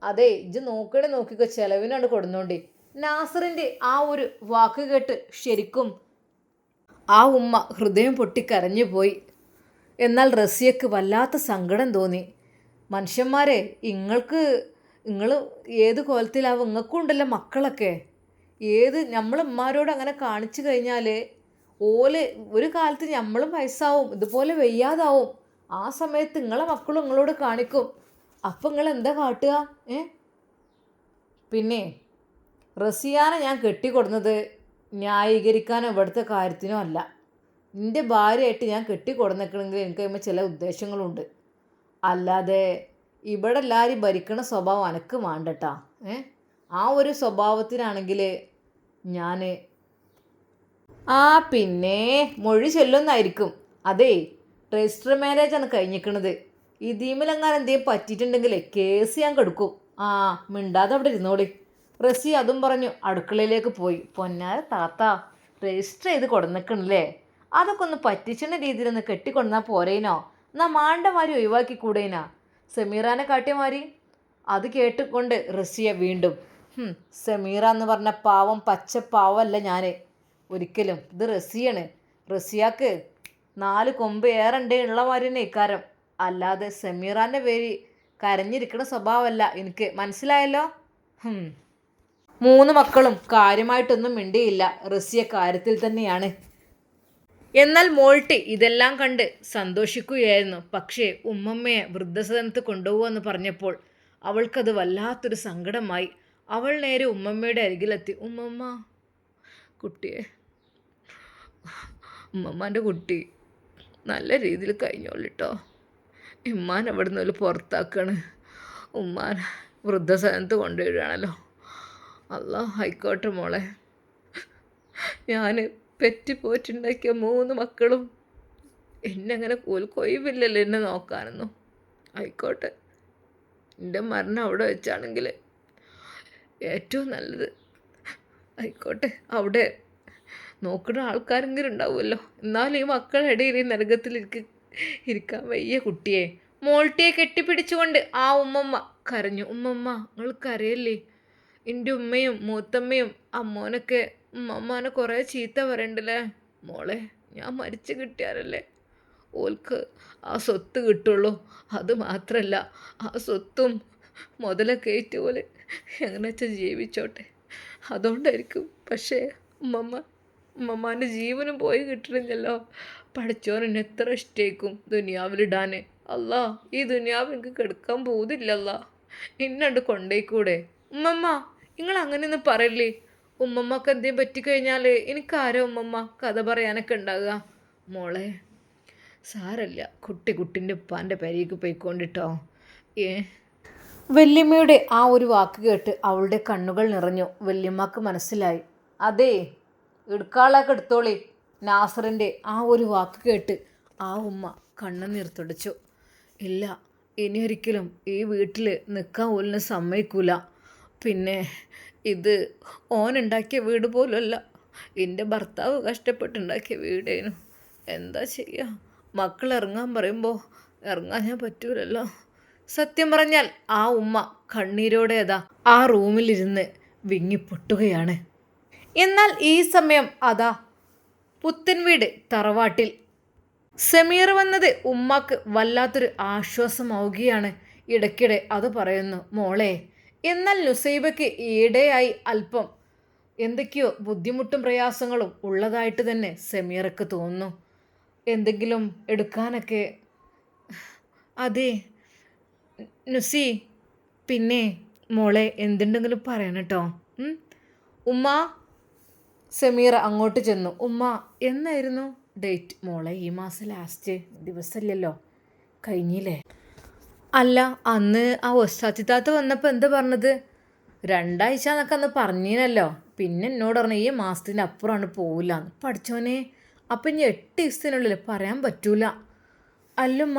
Speaker 1: അതെ ഇജ്ജ് നോക്കിക്കോ, ചെലവിനാണ് കൊടുന്നോണ്ടി. നാസറിൻ്റെ ആ ഒരു വാക്ക് കേട്ട് ശരിക്കും ആ ഉമ്മ ഹൃദയം പൊട്ടിക്കരഞ്ഞു പോയി. എന്നാൽ റസിയക്ക് വല്ലാത്ത സങ്കടം തോന്നി. മനുഷ്യന്മാരെ, നിങ്ങൾ ഏത് കോലത്തിലാവും? നിങ്ങൾക്കും ഉണ്ടല്ലോ മക്കളൊക്കെ. നമ്മളുമ്മാരോട് അങ്ങനെ കാണിച്ചു കഴിഞ്ഞാൽ ഒരു കാലത്ത് നമ്മളും വയസ്സാവും, ഇതുപോലെ വയ്യാതാവും. ആ സമയത്ത് നിങ്ങളെ മക്കളും നിങ്ങളോട് കാണിക്കും. അപ്പം നിങ്ങൾ എന്താ കാട്ടുക? പിന്നെ റസിയാനെ ഞാൻ കെട്ടിക്കൊടുന്നത് ന്യായീകരിക്കാനോ ഇവിടുത്തെ കാര്യത്തിനോ അല്ല. എൻ്റെ ഭാര്യയായിട്ട് ഞാൻ കെട്ടിക്കൊടുന്നിക്കണമെങ്കിൽ എനിക്ക് കഴിയുമ്പോൾ ചില ഉദ്ദേശങ്ങളുണ്ട്. അല്ലാതെ ഇവിടെ എല്ലാവരും ഭരിക്കണ സ്വഭാവം അനക്ക് വേണ്ടട്ടാ. ആ ഒരു സ്വഭാവത്തിനാണെങ്കിൽ ഞാൻ പിന്നെ മൊഴി ചൊല്ലുന്നായിരിക്കും. അതേ രജിസ്റ്റർ മാരേജാണ് കഴിഞ്ഞിരിക്കണത്. ഇതിമിലെങ്ങാനും എന്തെങ്കിലും പറ്റിയിട്ടുണ്ടെങ്കിൽ കേസ് ഞാൻ കെടുക്കും. മിണ്ടാതെ അവിടെ ഇരുന്നോളി. റസി അതും പറഞ്ഞു അടുക്കളയിലേക്ക് പോയി. പൊന്നാര താത്ത, രജിസ്റ്റർ ചെയ്ത് കൊടുന്നിക്കണല്ലേ, അതൊക്കെ ഒന്ന് പറ്റിച്ചിൻ്റെ രീതിയിലൊന്ന് കെട്ടിക്കൊടുന്നാൽ പോരേനോ? എന്നാൽ മാണ്ടമാരി ഒഴിവാക്കി കൂടേനാ സമീറാനെ കാട്ടിയമാരി. അത് കേട്ടുകൊണ്ട് റസിയ വീണ്ടും, സമീറ എന്ന് പറഞ്ഞ പാവം പച്ച പാവമല്ല ഞാൻ ഒരിക്കലും. ഇത് റസിയാണ്. റസിയാക്ക് 4 കൊമ്പ് ഏറണ്ടേ ഉള്ളമാരി തന്നെ ഇക്കാരം. അല്ലാതെ സമീറാൻ്റെ പേര് കരഞ്ഞിരിക്കണ സ്വഭാവമല്ല എനിക്ക്. മനസ്സിലായല്ലോ? 3 മക്കളും കാര്യമായിട്ടൊന്നും മിണ്ടിയില്ല. റസിയ കാര്യത്തിൽ തന്നെയാണ്. എന്നാൽ മോൾട്ടി ഇതെല്ലാം കണ്ട് സന്തോഷിക്കുകയായിരുന്നു. പക്ഷേ ഉമ്മമ്മയെ വൃദ്ധസദനത്ത് കൊണ്ടുപോകുമെന്ന് പറഞ്ഞപ്പോൾ അവൾക്കത് വല്ലാത്തൊരു സങ്കടമായി. അവൾ നേരെ ഉമ്മമ്മയുടെ അരികിലെത്തി. ഉമ്മമ്മ, കുട്ടിയെ, ഉമ്മമ്മാൻ്റെ കുട്ടി നല്ല രീതിയിൽ കഴിഞ്ഞോളിട്ടോ. ഉമ്മാൻ അവിടെ നിന്ന് പുറത്താക്കാണ്. ഉമ്മാൻ വൃദ്ധസദനത്ത് കൊണ്ടുവരികയാണല്ലോ. അല്ലാ ആയിക്കോട്ടെ മോളെ. ഞാൻ പെറ്റുപോറ്റുണ്ടാക്കിയ 3 മക്കളും എന്നെ അങ്ങനെ കൊയ്വില്ലല്ലോ എന്നെ നോക്കാനൊന്നും. ആയിക്കോട്ടെ, എൻ്റെ മരണം അവിടെ വെച്ചാണെങ്കിൽ ഏറ്റവും നല്ലത്. ആയിക്കോട്ടെ, അവിടെ നോക്കുന്ന ആൾക്കാരെങ്കിലും ഉണ്ടാവുമല്ലോ. എന്നാലും ഈ മക്കളുടെ ഇടയിൽ ഈ നരകത്തിൽ ഇരിക്കാൻ വയ്യ കുട്ടിയെ. മോൾട്ടിയെ കെട്ടിപ്പിടിച്ചുകൊണ്ട് ആ ഉമ്മമ്മ കരഞ്ഞു. ഉമ്മമ്മ, നിങ്ങൾ കരയല്ലേ? എൻ്റെ ഉമ്മയും മൂത്തമ്മയും അമ്മോനൊക്കെ ഉമ്മമ്മാനെ കുറേ ചീത്ത പറയണ്ടല്ലേ. മോളെ, ഞാൻ മരിച്ചു കിട്ടിയാലല്ലേ ഓൾക്ക് ആ സ്വത്ത് കിട്ടുള്ളൂ. അത് മാത്രമല്ല, ആ സ്വത്തും മുതലൊക്കെ ഏറ്റു പോലെ എങ്ങനെ വെച്ചാൽ ജീവിച്ചോട്ടെ. അതുകൊണ്ടായിരിക്കും. പക്ഷേ ഉമ്മമ്മാൻ്റെ ജീവനും പോയി കിട്ടണില്ലല്ലോ. പഠിച്ചോൻ എത്ര ഇഷ്ടേക്കും ദുനിയാവിലിടാൻ. അല്ലാ, ഈ ദുനിയാവ് എനിക്ക് കെടുക്കാൻ പോകുന്നില്ലല്ല. ഇന്നണ്ട് കൊണ്ടേക്കൂടെ? ഉമ്മമ്മ, നിങ്ങൾ അങ്ങനെയൊന്നും പറയില്ലേ. ഉമ്മമ്മക്ക് എന്തെങ്കിലും പറ്റിക്കഴിഞ്ഞാൽ എനിക്കാരോ ഉമ്മമ്മ കഥ പറയാനൊക്കെ ഉണ്ടാകുക. മോളെ, സാരല്ല, കുട്ടിൻ്റെ ഉപ്പാൻ്റെ പെരേക്ക് പോയിക്കൊണ്ടിട്ടോ. വല്യമ്മയുടെ ആ ഒരു വാക്ക് കേട്ട് അവളുടെ കണ്ണുകൾ നിറഞ്ഞു. വല്യമ്മക്ക് മനസ്സിലായി. അതേ, എടുക്കാളൊക്കെ എടുത്തോളി. നാസറിൻ്റെ ആ ഒരു വാക്ക് കേട്ട് ആ ഉമ്മ കണ്ണുനീർ തുടച്ചു. ഇല്ല, ഇനി ഒരിക്കലും ഈ വീട്ടിൽ നിൽക്കാൻ ഓലിന് സമ്മതിക്കൂല. പിന്നെ ഇത് ഓനുണ്ടാക്കിയ വീട് പോലുമല്ല, എൻ്റെ ഭർത്താവ് കഷ്ടപ്പെട്ടുണ്ടാക്കിയ വീടേനു. എന്താ ചെയ്യുക, മക്കൾ ഇറങ്ങാൻ പറയുമ്പോൾ ഇറങ്ങാൻ ഞാൻ പറ്റൂലല്ലോ. സത്യം പറഞ്ഞാൽ ആ ഉമ്മ കണ്ണീരോടെ ആ റൂമിലിരുന്ന് വിങ്ങിപ്പൊട്ടുകയാണ്. എന്നാൽ ഈ സമയം പുത്തൻ വീട് തറവാട്ടിൽ സമീർ വന്നത് ഉമ്മക്ക് വല്ലാത്തൊരു ആശ്വാസമാവുകയാണ്. ഇടയ്ക്കിടെ അത് പറയുന്നു. മോളെ, എന്നാൽ നുസൈബയ്ക്ക് ഈടെയായി അല്പം എന്തൊക്കെയോ ബുദ്ധിമുട്ടും പ്രയാസങ്ങളും ഉള്ളതായിട്ട് തന്നെ സമീറക്ക് തോന്നുന്നു. എന്തെങ്കിലും എടുക്കാനൊക്കെ. അതെ നുസി, പിന്നെ മോളെ എന്തുണ്ടെങ്കിലും പറയണം കേട്ടോ. ഉമ്മ. സമീറ അങ്ങോട്ട് ചെന്നു. ഉമ്മ, എന്നായിരുന്നു ഡേറ്റ്? മോളെ, ഈ മാസം ലാസ്റ്റ് ദിവസമല്ലല്ലോ, കഴിഞ്ഞില്ലേ? അല്ല, അന്ന് ആ ഒസ്താത്തിത്താത്ത വന്നപ്പോൾ എന്താ പറഞ്ഞത്? 2 ആഴ്ച എന്നൊക്കെ അന്ന് പറഞ്ഞീനല്ലോ. പിന്നെ എന്നോട് പറഞ്ഞു ഈ മാസത്തിൻ്റെ അപ്പുറമാണ് പോവില്ല. പഠിച്ചോനെ, അപ്പം ഇനി 8 ദിവസത്തിനുള്ളിൽ പറയാൻ പറ്റൂല. അല്ലുമ്മ,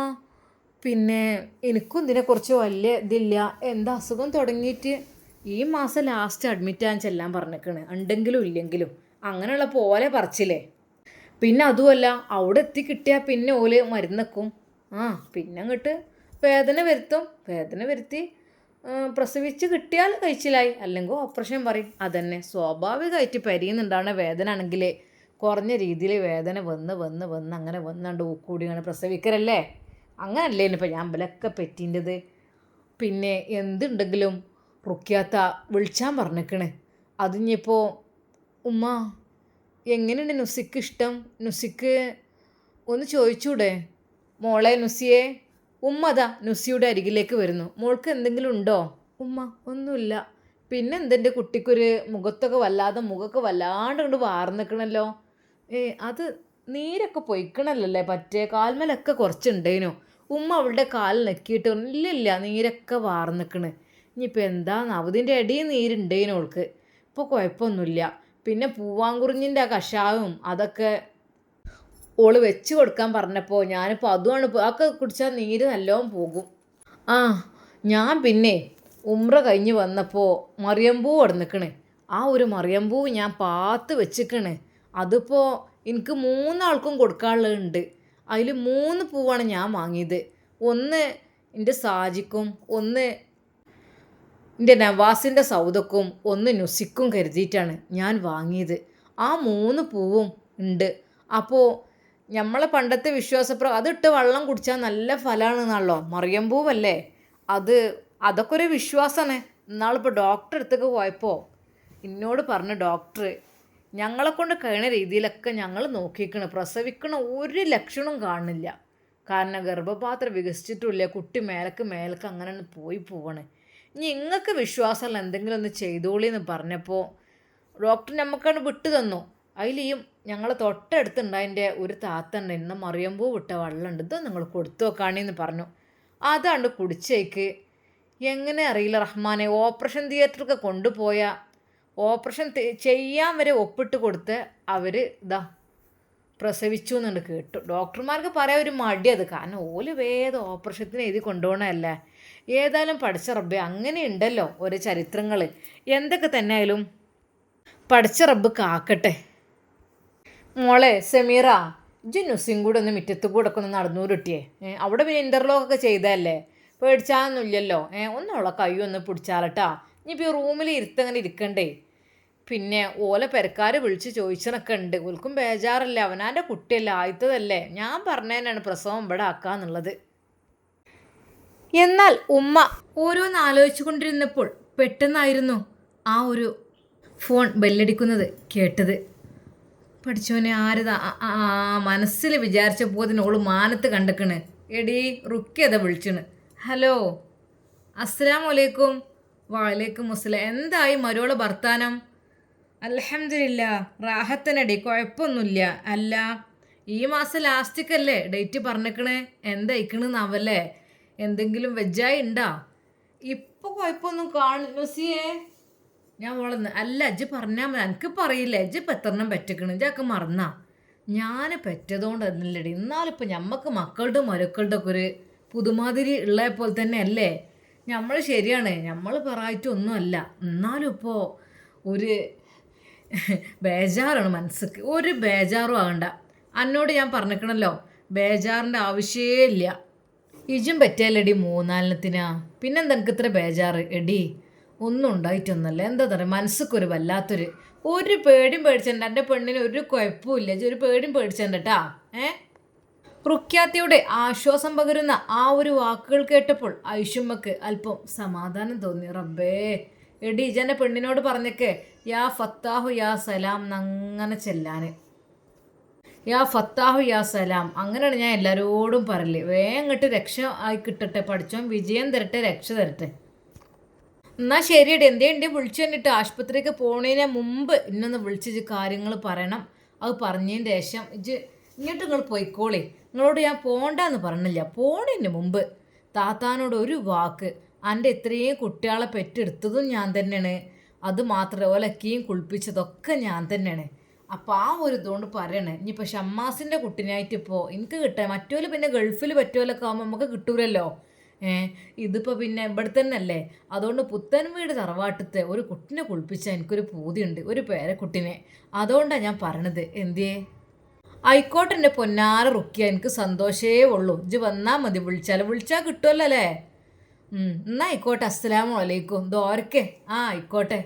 Speaker 1: പിന്നെ എനിക്കും ഇതിനെക്കുറിച്ച് വലിയ ഇതില്ല. എന്താ അസുഖം തുടങ്ങിയിട്ട് ഈ മാസം ലാസ്റ്റ് അഡ്മിറ്റ് ആകാൻ ചെല്ലാൻ പറഞ്ഞേക്കണ്, ഉണ്ടെങ്കിലും ഇല്ലെങ്കിലും. അങ്ങനെയുള്ള പോലെ പറിച്ചില്ലേ. പിന്നെ അതുമല്ല, അവിടെ എത്തിക്കിട്ടിയാൽ പിന്നെ ഓല് മരുന്നക്കും. പിന്നെ അങ്ങോട്ട് വേദന വരുത്തി പ്രസവിച്ച് കിട്ടിയാൽ കഴിച്ചിലായി, അല്ലെങ്കിൽ ഓപ്പറേഷൻ പറയും. അതന്നെ സ്വാഭാവികമായിട്ട് പരിയുന്നുണ്ടാവുന്ന വേദന ആണെങ്കിൽ കുറഞ്ഞ രീതിയിൽ വേദന വന്ന് അങ്ങനെ വന്നാണ്ട് കൂടിയാണ് പ്രസവിക്കരല്ലേ. അങ്ങനല്ലേ ഇപ്പം ഞാൻ ഇവലൊക്കെ പറ്റീൻ്റെത്. പിന്നെ എന്തുണ്ടെങ്കിലും റുക്കിയാത്ത വിളിച്ചാൻ പറഞ്ഞേക്കണ്. അതിനിപ്പോൾ ഉമ്മ, എങ്ങനെയുണ്ട് നുസിക്ക് ഇഷ്ടം? നുസിക്ക് ഒന്ന് ചോദിച്ചൂടെ? മോളെ നുസിയെ. ഉമ്മ നുസിയുടെ അരികിലേക്ക് വരുന്നു. മോൾക്ക് എന്തെങ്കിലും ഉണ്ടോ? ഉമ്മ, ഒന്നുമില്ല. പിന്നെ എന്തെൻ്റെ കുട്ടിക്കൊരു മുഖമൊക്കെ വല്ലാണ്ട് കൊണ്ട് വാർന്നിക്കണല്ലോ. അത് നീരൊക്കെ പൊയ്ക്കണല്ലേ, പറ്റേ കാൽമേലൊക്കെ കുറച്ചുണ്ടേനു. ഉമ്മ അവളുടെ കാൽ നെക്കിയിട്ട് ഇല്ലില്ല, നീരൊക്കെ വാർന്നിക്കണ്. ഇനിയിപ്പോൾ എന്താന്ന് അവതിൻ്റെ ഇടയിൽ നീരുണ്ടേനു അവൾക്ക്. ഇപ്പോൾ കുഴപ്പമൊന്നുമില്ല. പിന്നെ പൂവാങ്കുറിഞ്ഞിൻ്റെ ആ കഷായവും അതൊക്കെ ഓള് വെച്ച് കൊടുക്കാൻ പറഞ്ഞപ്പോൾ ഞാനിപ്പോൾ അതുമാണ്, അതൊക്കെ കുടിച്ചാൽ നീര് നല്ലോണം പോകും. ഞാൻ പിന്നെ ഉംറ കഴിഞ്ഞ് വന്നപ്പോൾ മറിയമ്പൂ കൊടുന്നിക്കണ്. ആ ഒരു മറിയമ്പൂ ഞാൻ പാത്ത് വെച്ചിക്കണ്. അതിപ്പോൾ എനിക്ക് 3 ആൾക്കും കൊടുക്കാനുള്ളതുണ്ട്. അതിൽ 3 പൂവാണ് ഞാൻ വാങ്ങിയത്. ഒന്ന് എൻ്റെ സാജിക്കും, ഒന്ന് എൻ്റെ നവാസിൻ്റെ സൗദക്കും, ഒന്ന് നുസിക്കും കരുതിയിട്ടാണ് ഞാൻ വാങ്ങിയത്. ആ 3 പൂവും ഉണ്ട്. അപ്പോൾ നമ്മളെ പണ്ടത്തെ വിശ്വാസപ്രകാരം അതിട്ട് വെള്ളം കുടിച്ചാൽ നല്ല ഫലമാണെന്നാണല്ലോ. മറിയം പൂവല്ലേ അതൊക്കെ ഒരു വിശ്വാസമാണ്. ഇന്നാളിപ്പോൾ ഡോക്ടറെ അടുത്തേക്ക് പോയപ്പോൾ എന്നോട് പറഞ്ഞു ഡോക്ടർ, ഞങ്ങളെക്കൊണ്ട് കഴിയുന്ന രീതിയിലൊക്കെ ഞങ്ങൾ നോക്കിക്കണ്. പ്രസവിക്കണ ഒരു ലക്ഷണവും കാണുന്നില്ല. കാരണം ഗർഭപാത്രം വികസിച്ചിട്ടുമില്ല. കുട്ടി മേലക്ക് അങ്ങനെ പോവാണ്. ഇനി നിങ്ങൾക്ക് വിശ്വാസമുള്ള എന്തെങ്കിലും ഒന്ന് ചെയ്തോളി എന്ന് പറഞ്ഞപ്പോൾ ഡോക്ടർ നമുക്കത് വിട്ടു തന്നു. അതിൽ ഈ ഞങ്ങളെ തൊട്ടടുത്തുണ്ടായതിൻ്റെ ഒരു താത്തണ്ട്, ഇന്ന് മറിയമ്പൂ വിട്ട വെള്ളമുണ്ട്, ഇത് നിങ്ങൾ കൊടുത്തു നോക്കാണെന്ന് പറഞ്ഞു. അതാണ്ട് കുടിച്ചേക്ക്. എങ്ങനെ അറിയില്ല റഹ്മാനെ, ഓപ്പറേഷൻ തിയേറ്ററൊക്കെ കൊണ്ടുപോയ ഓപ്പറേഷൻ ചെയ്യാൻ വരെ ഒപ്പിട്ട് കൊടുത്ത് അവർ പ്രസവിച്ചു എന്നുണ്ട് കേട്ടു. ഡോക്ടർമാർക്ക് പറയാൻ ഒരു മടി അത്, കാരണം ഓല് വേദ ഓപ്പറേഷത്തിന് എഴുതി കൊണ്ടുപോകണമല്ലേ. ഏതായാലും പഠിച്ച റബ്ബേ, അങ്ങനെ ഉണ്ടല്ലോ ഓരോ ചരിത്രങ്ങൾ. എന്തൊക്കെ തന്നെ ആയാലും പഠിച്ച റബ്ബ് കാക്കട്ടെ. മോളെ സമീറ, നുസിയും കൂടെ ഒന്ന് മുറ്റത്ത് കൂടെ ഒക്കെ ഒന്ന് നടന്നൂരിട്ടിയേ. അവിടെ പിന്നെ ഇൻ്റർലോക്കൊക്കെ ചെയ്തതല്ലേ, പേടിച്ചാലൊന്നുമില്ലല്ലോ. ഒന്നോളെ കയ്യൊന്ന് പിടിച്ചാലട്ടാ. ഇനിയിപ്പോൾ ഈ റൂമിൽ ഇരുത്തങ്ങനെ ഇരിക്കണ്ടേ. പിന്നെ ഓലെ പെരക്കാർ വിളിച്ച് ചോദിച്ചനൊക്കെ ഉണ്ട്. ഓൽക്കും ബേജാറല്ലേ, അവനാൻ്റെ കുട്ടിയല്ലേ, ആദ്യത്തതല്ലേ. ഞാൻ പറഞ്ഞതന്നെയാണ് പ്രസവം ഇവിടെ ആക്കാന്നുള്ളത്. എന്നാൽ ഉമ്മ ഓരോന്ന് ആലോചിച്ചു കൊണ്ടിരുന്നപ്പോൾ പെട്ടെന്നായിരുന്നു ആ ഒരു ഫോൺ ബെല്ലടിക്കുന്നത് കേട്ടത്. പഠിച്ചോനെ ആരതാ മനസ്സിൽ വിചാരിച്ചപ്പോൾ ഓള് മാനത്ത് കണ്ടക്കണ്. എടീ റുക്കിയതാ വിളിച്ചണ്. ഹലോ, അസ്സലാമു അലൈക്കും. വലൈക്കും അസ്സലാം. എന്തായി മരോളെ വർത്താനം? അൽഹംദുലില്ലാ റാഹത്തനടി, കുഴപ്പമൊന്നുമില്ല. അല്ല, ഈ മാസം ലാസ്റ്റിക്കല്ലേ ഡേറ്റ് പറഞ്ഞേക്കണേ, എന്തായിക്കണെന്നാവല്ലേ? എന്തെങ്കിലും വെജായി ഉണ്ടാ? ഇപ്പോൾ കുഴപ്പമൊന്നും കാണുസിയേ. ഞാൻ മോളന്ന് അല്ല, അജ്ജ് പറഞ്ഞാൽ മതി, എനിക്ക് പറയില്ല. അജ്ജ് ഇപ്പം എത്രണ്ണം പറ്റിക്കണ്, ഇജ്ജൊക്കെ മറന്നാ. ഞാൻ പെറ്റതുകൊണ്ട് എന്നല്ലടി, എന്നാലിപ്പോൾ ഞമ്മക്ക് മക്കളുടെ മരക്കളുടെ ഒക്കെ ഒരു പുതുമാതിരി ഉള്ള പോലെ തന്നെ അല്ലേ. നമ്മൾ ശരിയാണ്, നമ്മൾ പറയായിട്ടൊന്നും അല്ല. എന്നാലും ഇപ്പോൾ ഒരു ബേജാറാണ് മനസ്സിക്ക്. ഒരു ബേജാറും ആകണ്ട. എന്നോട് ഞാൻ പറഞ്ഞിക്കണല്ലോ, ബേജാറിൻ്റെ ആവശ്യമേ ഇല്ല. ഇജും പറ്റിയല്ലടി മൂന്നാലിനത്തിനാ, പിന്നെന്താ എനിക്ക് ഇത്ര ബേജാറ്? എടി ഒന്നും ഉണ്ടായിട്ടൊന്നല്ല. എന്താ പറയുക, മനസ്സൊക്കെ വല്ലാത്തൊരു ഒരു പേടിയും പേടിച്ചണ്ട. എൻ്റെ പെണ്ണിന് ഒരു കുഴപ്പമില്ല, ഒരു പേടിയും പേടിച്ചണ്ടാ. റുക്യാത്തിയുടെ ആശ്വാസം പകരുന്ന ആ ഒരു വാക്കുകൾ കേട്ടപ്പോൾ ഐഷുമ്മക്ക് അല്പം സമാധാനം തോന്നി. റബ്ബേ, എടി ഇജൻ്റെ പെണ്ണിനോട് പറഞ്ഞേക്കെ യാ ഫത്താഹു യാ സലാം എന്നങ്ങനെ ചെല്ലാൻ. യാ ഫത്താഹു യാ സലാം അങ്ങനെയാണ് ഞാൻ എല്ലാവരോടും പറയല്. വേഗം രക്ഷ ആയി കിട്ടട്ടെ, പഠിച്ചോൻ വിജയം തരട്ടെ, രക്ഷ തരട്ടെ. എന്നാൽ ശരിയടി, എന്തേണ്ടി വിളിച്ചു തന്നിട്ട് ആശുപത്രിക്ക് പോണതിന് മുമ്പ് ഇന്നൊന്ന് വിളിച്ച് കാര്യങ്ങൾ പറയണം. അത് പറഞ്ഞതിന് ശേഷം ഇങ്ങോട്ട് നിങ്ങൾ പോയിക്കോളി. നിങ്ങളോട് ഞാൻ പോണ്ടെന്ന് പറഞ്ഞില്ല. പോണതിന് മുമ്പ് താത്താനോട് ഒരു വാക്ക്, എൻ്റെ ഇത്രയും കുട്ടികളെ പെറ്റെടുത്തതും ഞാൻ തന്നെയാണ്, അത് മാത്രമല്ല ഓലക്കയും കുളിപ്പിച്ചതൊക്കെ ഞാൻ തന്നെയാണ്. അപ്പോൾ ആ ഒരു ഇതുകൊണ്ട് പറയണേ. ഇനിയിപ്പോൾ ഷമ്മാസിൻ്റെ കുട്ടിനായിട്ട് ഇപ്പോൾ എനിക്ക് കിട്ടാൻ, മറ്റോല് പിന്നെ ഗൾഫിൽ പറ്റുമല്ലൊക്കെ ആകുമ്പോൾ നമുക്ക് കിട്ടൂലല്ലോ. ഇതിപ്പോൾ പിന്നെ ഇവിടെ തന്നെ അല്ലേ. അതുകൊണ്ട് പുത്തൻ വീട് തറവാട്ടത്തെ ഒരു കുട്ടിനെ കുളിപ്പിച്ചാൽ എനിക്കൊരു പൂതിയുണ്ട്, ഒരു പേരക്കുട്ടിനെ. അതുകൊണ്ടാണ് ഞാൻ പറയണത്. എന്തേ ആയിക്കോട്ടെ എൻ്റെ പൊന്നാറ് റുക്കിയ, എനിക്ക് സന്തോഷമേ ഉള്ളൂ. ഇജ്ജ് വന്നാൽ മതി, വിളിച്ചാൽ കിട്ടുമല്ലോ അല്ലേ. എന്നാ ആയിക്കോട്ടെ. അസ്സലാമു അലൈക്കും. ദോരക്കെ ആയിക്കോട്ടെ.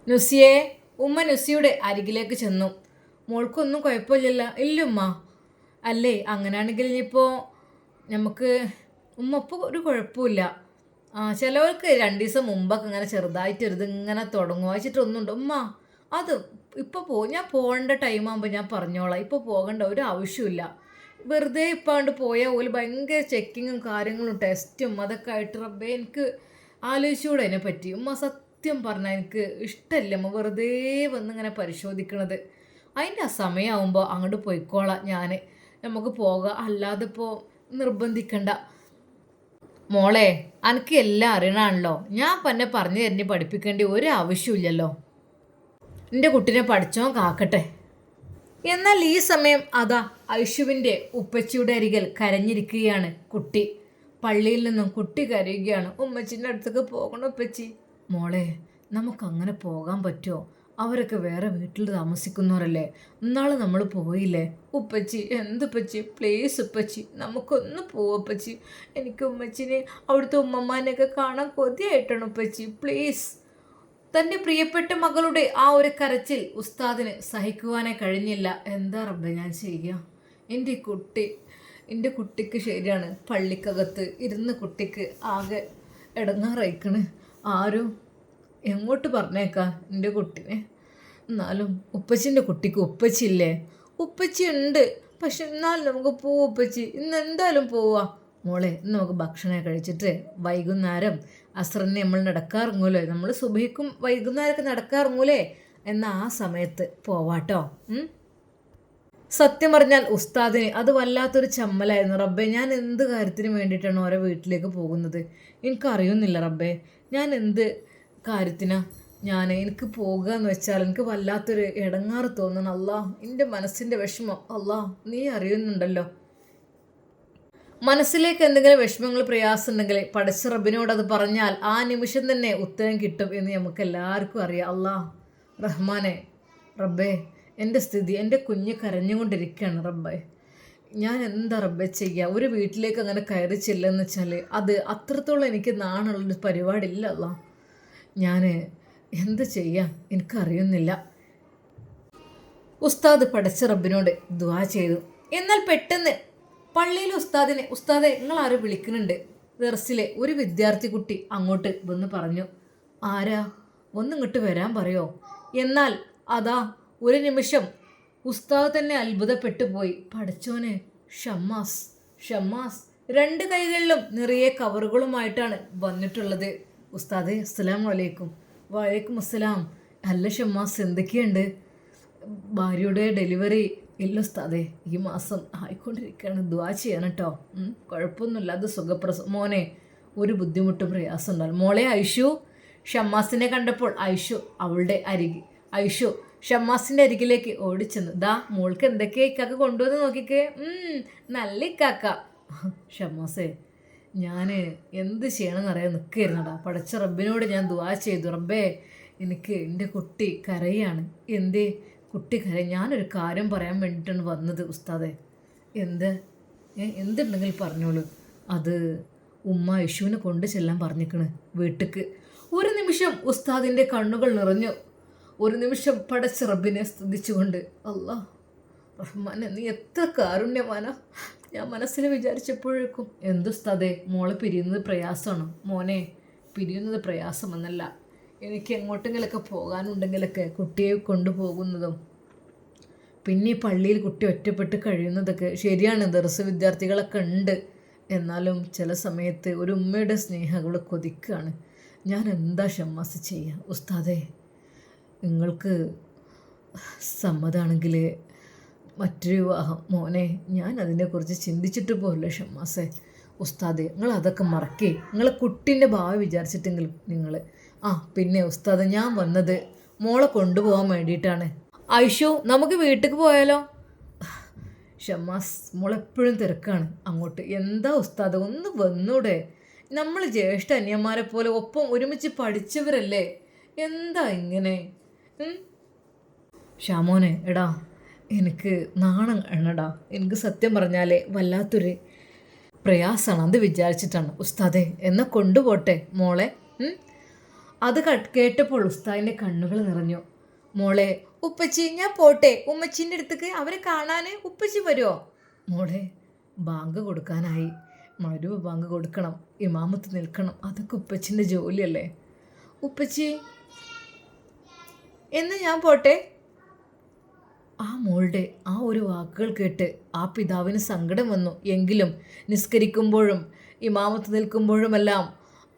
Speaker 1: നുസിയെ, ഉമ്മ നുസിയുടെ അരികിലേക്ക് ചെന്നു. മോൾക്കൊന്നും കുഴപ്പമില്ലല്ലോ? ഇല്ലുമ്മ. അല്ലേ, അങ്ങനെയാണെങ്കിൽ ഇനിയിപ്പോൾ നമുക്ക് ഉമ്മ ഇപ്പോൾ ഒരു കുഴപ്പമില്ല. ചിലവർക്ക് 2 ദിവസം മുമ്പൊക്കെ ഇങ്ങനെ ചെറുതായിട്ട് ഇങ്ങനെ തുടങ്ങും വായിച്ചിട്ടൊന്നുണ്ട് ഉമ്മ. അത് ഇപ്പോൾ ഞാൻ പോകേണ്ട ടൈമാകുമ്പോൾ ഞാൻ പറഞ്ഞോളാം. ഇപ്പോൾ പോകേണ്ട ഒരു ആവശ്യമില്ല. വെറുതെ ഇപ്പാണ്ട് പോയാൽ ഓല് ഭയങ്കര ചെക്കിങ്ങും കാര്യങ്ങളും ടെസ്റ്റും അതൊക്കെ ആയിട്ട് റബ്ബേ എനിക്ക് ആലോചിച്ചുകൂടെ അതിനെ പറ്റി. ഉമ്മ സത്യം പറഞ്ഞാൽ എനിക്ക് ഇഷ്ടമല്ല ഉമ്മ വെറുതെ വന്നിങ്ങനെ പരിശോധിക്കണത്. അതിൻ്റെ ആ സമയമാകുമ്പോൾ അങ്ങോട്ട് പോയിക്കോളാം ഞാൻ, നമുക്ക് പോകാം. അല്ലാതെ ഇപ്പോൾ നിർബന്ധിക്കണ്ട. മോളെ, എനിക്ക് എല്ലാം അറിയണമാണല്ലോ. ഞാൻ തന്നെ പറഞ്ഞു തരുന്ന പഠിപ്പിക്കേണ്ടി ഒരു ആവശ്യമില്ലല്ലോ. എൻ്റെ കുട്ടീനെ പഠിച്ചോ കാക്കട്ടെ. എന്നാൽ ഈ സമയം അതാ ഐഷുവിൻ്റെ ഉപ്പച്ചിയുടെ അരികിൽ കരഞ്ഞിരിക്കുകയാണ് കുട്ടി. പള്ളിയിൽ നിന്നും കുട്ടി കരയുകയാണ്. ഉമ്മച്ചിൻ്റെ അടുത്തേക്ക് പോകണം ഉപ്പച്ചി. മോളെ, നമുക്കങ്ങനെ പോകാൻ പറ്റുമോ? അവരൊക്കെ വേറെ വീട്ടിൽ താമസിക്കുന്നവരല്ലേ. ഇന്നാൾ നമ്മൾ പോയില്ലേ ഉപ്പച്ചി. എന്തുപ്പച്ചി, പ്ലീസ് ഉപ്പച്ചി, നമുക്കൊന്ന് പോവപ്പച്ചി. എനിക്ക് ഉമ്മച്ചിനെ അവിടുത്തെ ഉമ്മമാനെയൊക്കെ കാണാൻ കൊതിയായിട്ടാണ് ഉപ്പച്ചി, പ്ലീസ്. തൻ്റെ പ്രിയപ്പെട്ട മകളുടെ ആ ഒരു കരച്ചിൽ ഉസ്താദിന് സഹിക്കുവാനേ കഴിഞ്ഞില്ല. എന്താ റബ്ബേ ഞാൻ ചെയ്യുക? എൻ്റെ കുട്ടിക്ക് ശരിയാണ്, പള്ളിക്കകത്ത് ഇരുന്ന് കുട്ടിക്ക് ആകെ ഇടങ്ങാറായിക്കണ്. ആരും എങ്ങോട്ട് പറഞ്ഞേക്കാം എൻ്റെ കുട്ടിനെ? എന്നാലും ഉപ്പച്ചിൻ്റെ കുട്ടിക്ക് ഉപ്പച്ചില്ലേ? ഉപ്പച്ചി ഉണ്ട്, പക്ഷെ എന്നാലും നമുക്ക് പോവാം ഉപ്പച്ചി, ഇന്ന് എന്തായാലും പോവാ. മോളെ, ഇന്ന് നമുക്ക് ഭക്ഷണം കഴിച്ചിട്ട് വൈകുന്നേരം അസ്രന്നെ നമ്മൾ നടക്കാറിങ്ങൂലേ, നമ്മൾ സുബഹിക്കും വൈകുന്നേരമൊക്കെ നടക്കാറിങ്ങൂലേ, എന്നാൽ ആ സമയത്ത് പോവാട്ടോ. സത്യം പറഞ്ഞാൽ ഉസ്താദിന് അത് വല്ലാത്തൊരു ചമ്മലായിരുന്നു. റബ്ബേ, ഞാൻ എന്ത് കാര്യത്തിന് വേണ്ടിയിട്ടാണ് ഓരോ വീട്ടിലേക്ക് പോകുന്നത്? എനിക്കറിയുന്നില്ല റബ്ബേ, ഞാൻ എന്ത് കാര്യത്തിനാ എനിക്ക് പോകുക എന്ന് വെച്ചാൽ എനിക്ക് വല്ലാത്തൊരു ഇടങ്ങാറ് തോന്നണം. അല്ലാ, എൻ്റെ മനസ്സിൻ്റെ വിഷമം അല്ലാ നീ അറിയുന്നുണ്ടല്ലോ. മനസ്സിലേക്ക് എന്തെങ്കിലും വിഷമങ്ങൾ പ്രയാസം ഉണ്ടെങ്കിൽ പടച്ച റബ്ബിനോട് അത് പറഞ്ഞാൽ ആ നിമിഷം തന്നെ ഉത്തരം കിട്ടും എന്ന് നമുക്ക് എല്ലാവർക്കും അറിയാം. അല്ലാ റഹ്മാനെ, റബ്ബേ, എൻ്റെ സ്ഥിതി, എൻ്റെ കുഞ്ഞ് കരഞ്ഞുകൊണ്ടിരിക്കുകയാണ് റബ്ബേ, ഞാൻ എന്താ റബ്ബേ ചെയ്യുക? ഒരു വീട്ടിലേക്ക് അങ്ങനെ കയറി ചെല്ലുമെന്ന് വെച്ചാൽ അത് അത്രത്തോളം എനിക്ക് നാണുള്ളൊരു പരിപാടിയില്ല. അല്ല, ഞാൻ എന്ത് ചെയ്യാം എനിക്കറിയുന്നില്ല. ഉസ്താദ് പടച്ച റബ്ബിനോട് ദുആ ചെയ്തു. എന്നാൽ പെട്ടെന്ന് പള്ളിയിൽ ഉസ്താദെ നിങ്ങൾ ആരും വിളിക്കുന്നുണ്ട്. ദർസിലെ ഒരു വിദ്യാർത്ഥി കുട്ടി അങ്ങോട്ട് വന്ന് പറഞ്ഞു. ആരാ? ഒന്നിങ്ങോട്ട് വരാൻ പറയോ? എന്നാൽ അതാ ഒരു നിമിഷം ഉസ്താദ് തന്നെ അത്ഭുതപ്പെട്ടു പോയി. പടച്ചോനെ, ഷമ്മാസ് 2 കൈകളിലും നിറയെ കവറുകളുമായിട്ടാണ് വന്നിട്ടുള്ളത്. ഉസ്താദെ, അസ്സലാമു അലൈക്കും. വലൈക്കും അസ്സലാം. അല്ല ഷമ്മാസ്, എന്തൊക്കെയുണ്ട്? ഭാര്യയുടെ ഡെലിവറി ഇല്ല ഉസ്താദെ, ഈ മാസം ആയിക്കൊണ്ടിരിക്കുകയാണ്, ദുആ ചെയ്യണം കേട്ടോ. കുഴപ്പമൊന്നുമില്ല, അത് സുഖപ്രസവം. മോനെ ഒരു ബുദ്ധിമുട്ടും പ്രയാസം ഉണ്ടാവും. മോളെ ഐഷു. ഷമ്മാസിനെ കണ്ടപ്പോൾ ഐഷു ഷമ്മാസിൻ്റെ അരികിലേക്ക് ഓടിച്ചെന്നു. ദാ മോൾക്ക് എന്തൊക്കെയാ ഇക്കാക്ക കൊണ്ടുവന്ന് നോക്കിക്കേ. നല്ല ഇക്കാക്ക. ഷമ്മാസേ, ഞാൻ എന്ത് ചെയ്യണമെന്ന് അറിയാൻ നിൽക്കുകയായിരുന്നടാ. പടച്ച റബ്ബിനോട് ഞാൻ ദുആ ചെയ്തു. റബ്ബേ, എനിക്ക് എൻ്റെ കുട്ടി കരയാണ്. എന്തേ കുട്ടി ഞാനൊരു കാര്യം പറയാൻ വേണ്ടിയിട്ടാണ് വന്നത് ഉസ്താദെ. എന്തുണ്ടെങ്കിൽ പറഞ്ഞോളൂ. അത് ഉമ്മ ഐഷുവിനെ കൊണ്ട് ചെല്ലാൻ പറഞ്ഞിക്കണ് വീട്ടിക്ക്. ഒരു നിമിഷം ഉസ്താദിൻ്റെ കണ്ണുകൾ നിറഞ്ഞു. ഒരു നിമിഷം പടച്ച റബ്ബിനെ സ്തുതിച്ചുകൊണ്ട്, അല്ലാ റഹ്മാനെ, നീ എത്ര കാരുണ്യമാനാ. ഞാൻ മനസ്സിൽ വിചാരിച്ചപ്പോഴേക്കും എന്തുസ്താദേ, മോളെ പിരിയുന്നത് പ്രയാസമാണ്. മോനെ, പിരിയുന്നത് പ്രയാസമെന്നല്ല, എനിക്ക് എങ്ങോട്ടെങ്കിലൊക്കെ പോകാനുണ്ടെങ്കിലൊക്കെ കുട്ടിയെ കൊണ്ടുപോകുന്നതും പിന്നെ ഈ പള്ളിയിൽ കുട്ടി ഒറ്റപ്പെട്ട് കഴിയുന്നതൊക്കെ ശരിയാണ്. ദർസ് വിദ്യാർത്ഥികളൊക്കെ ഉണ്ട്. എന്നാലും ചില സമയത്ത് ഒരു ഉമ്മയുടെ സ്നേഹം അവൾ കൊതിക്കുകയാണ്. ഞാൻ എന്താ ഷമ്മാസ് ചെയ്യുക? ഉസ്താദേ, നിങ്ങൾക്ക് സമ്മതമാണെങ്കിൽ മറ്റൊരു വിവാഹം. മോനെ, ഞാൻ അതിനെക്കുറിച്ച് ചിന്തിച്ചിട്ട് പോകില്ല ഷമ്മാസേ. ഉസ്താദെ, നിങ്ങൾ അതൊക്കെ മറക്കേ. നിങ്ങളെ കുട്ടീൻ്റെ ഭാവി വിചാരിച്ചിട്ടെങ്കിലും നിങ്ങൾ പിന്നെ ഉസ്താദ്, ഞാൻ വന്നത് മോളെ കൊണ്ടുപോകാൻ വേണ്ടിയിട്ടാണ്. ഐഷു, നമുക്ക് വീട്ടിലേക്ക് പോയാലോ? ഷമ്മാസ്, മോളെപ്പോഴും തിരക്കാണ് അങ്ങോട്ട്. എന്താ ഉസ്താദ്, ഒന്ന് വന്നൂടെ? നമ്മൾ ജ്യേഷ്ഠ അന്യന്മാരെ പോലെ ഒപ്പം ഒരുമിച്ച് പഠിച്ചവരല്ലേ, എന്താ ഇങ്ങനെ? ഷാമോനെ, എടാ എനിക്ക് നാണം എണ്ണടാ. എനിക്ക് സത്യം പറഞ്ഞാലേ വല്ലാത്തൊരു പ്രയാസമാണ്. അത് വിചാരിച്ചിട്ടാണ്. ഉസ്താദെ, എന്നെ കൊണ്ടുപോട്ടെ മോളെ. അത് കേട്ടപ്പോൾ ഉസ്താദിൻ്റെ കണ്ണുകൾ നിറഞ്ഞു. മോളെ, ഉപ്പച്ചി ഞാൻ പോട്ടെ, ഉമ്മച്ചിൻ്റെ അടുത്തേക്ക് അവരെ കാണാൻ ഉപ്പച്ചി വരുമോ? മോളെ, ബാങ്ക് കൊടുക്കാനായി. ബാങ്ക് കൊടുക്കണം, ഇമാമത്ത് നിൽക്കണം, അതൊക്കെ ഉപ്പച്ചിൻ്റെ ജോലിയല്ലേ. ഉപ്പച്ചി, എന്ന് ഞാൻ പോട്ടെ. ആ മോളുടെ ആ ഒരു വാക്കുകൾ കേട്ട് ആ പിതാവിന് സങ്കടം വന്നു. എങ്കിലും നിസ്കരിക്കുമ്പോഴും ഇമാമത്ത് നിൽക്കുമ്പോഴുമെല്ലാം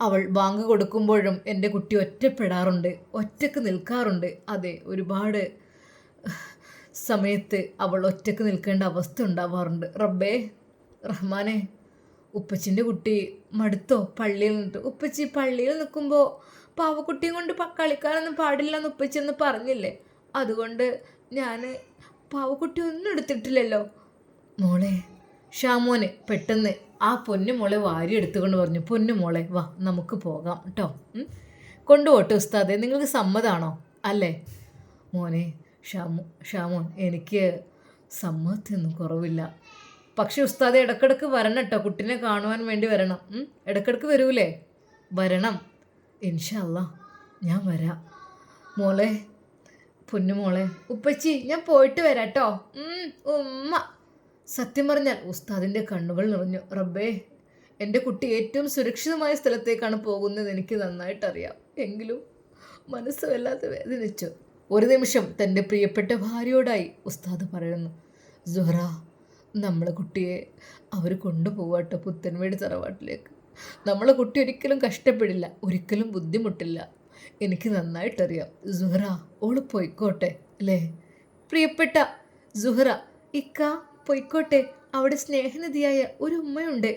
Speaker 1: അവൾ ബാങ്ക് കൊടുക്കുമ്പോഴും എൻ്റെ കുട്ടി ഒറ്റപ്പെടാറുണ്ട്, ഒറ്റക്ക് നിൽക്കാറുണ്ട്. അതെ, ഒരുപാട് സമയത്ത് അവൾ ഒറ്റക്ക് നിൽക്കേണ്ട അവസ്ഥ ഉണ്ടാവാറുണ്ട്. റബ്ബേ റഹ്മാനെ, ഉപ്പച്ചിൻ്റെ കുട്ടി മടുത്തോ പള്ളിയിൽ നിന്നിട്ട്? ഉപ്പച്ചി, പള്ളിയിൽ നിൽക്കുമ്പോൾ പാവക്കുട്ടിയും കൊണ്ട് കളിക്കാനൊന്നും പാടില്ല എന്ന് ഉപ്പച്ചി എന്ന് പറഞ്ഞില്ലേ? അതുകൊണ്ട് ഞാൻ പാവക്കുട്ടി ഒന്നും എടുത്തിട്ടില്ലല്ലോ. മോളെ, ഷാമോന് പെട്ടെന്ന് ആ പൊന്നു മോളെ വാരി എടുത്തുകൊണ്ട് പറഞ്ഞു. പൊന്നു മോളെ, വാ നമുക്ക് പോകാം കേട്ടോ. കൊണ്ടുപോട്ടെ ഉസ്താദെ, നിങ്ങൾക്ക് സമ്മതമാണോ? അല്ലേ മോനെ? ഷാമോൻ, എനിക്ക് സമ്മതത്തിനൊന്നും കുറവില്ല. പക്ഷേ ഉസ്താദെ, ഇടക്കിടക്ക് വരണം കേട്ടോ, കുട്ടീനെ കാണുവാൻ വേണ്ടി വരണം. ഇടക്കിടക്ക് വരൂലേ? വരണം, ഇൻഷാ അല്ലാ ഞാൻ വരാം. മോളെ, പൊന്നുമോളെ. ഉപ്പച്ചി, ഞാൻ പോയിട്ട് വരാം കേട്ടോ. ഉമ്മ. സത്യം പറഞ്ഞാൽ ഉസ്താദിൻ്റെ കണ്ണുകൾ നിറഞ്ഞു. റബ്ബേ, എൻ്റെ കുട്ടി ഏറ്റവും സുരക്ഷിതമായ സ്ഥലത്തേക്കാണ് പോകുന്നത്, എനിക്ക് നന്നായിട്ടറിയാം. എങ്കിലും മനസ്സ് വല്ലാതെ വേദനിച്ചു. ഒരു നിമിഷം തൻ്റെ പ്രിയപ്പെട്ട ഭാര്യയോടായി ഉസ്താദ് പറയുന്നു, സുഹറ, നമ്മളെ കുട്ടിയെ അവർ കൊണ്ടുപോവാട്ടോ പുത്തൻവീട് തറവാട്ടിലേക്ക്. നമ്മളെ കുട്ടി ഒരിക്കലും കഷ്ടപ്പെടില്ല, ഒരിക്കലും ബുദ്ധിമുട്ടില്ല. എനിക്ക് നന്നായിട്ടറിയാം. സുഹറ, ഓള് പൊയ്ക്കോട്ടെ അല്ലേ? പ്രിയപ്പെട്ട സുഹറ, ഇക്ക പൊയ്ക്കോട്ടെ. അവിടെ സ്നേഹനിധിയായ ഒരു ഉമ്മയുണ്ട്,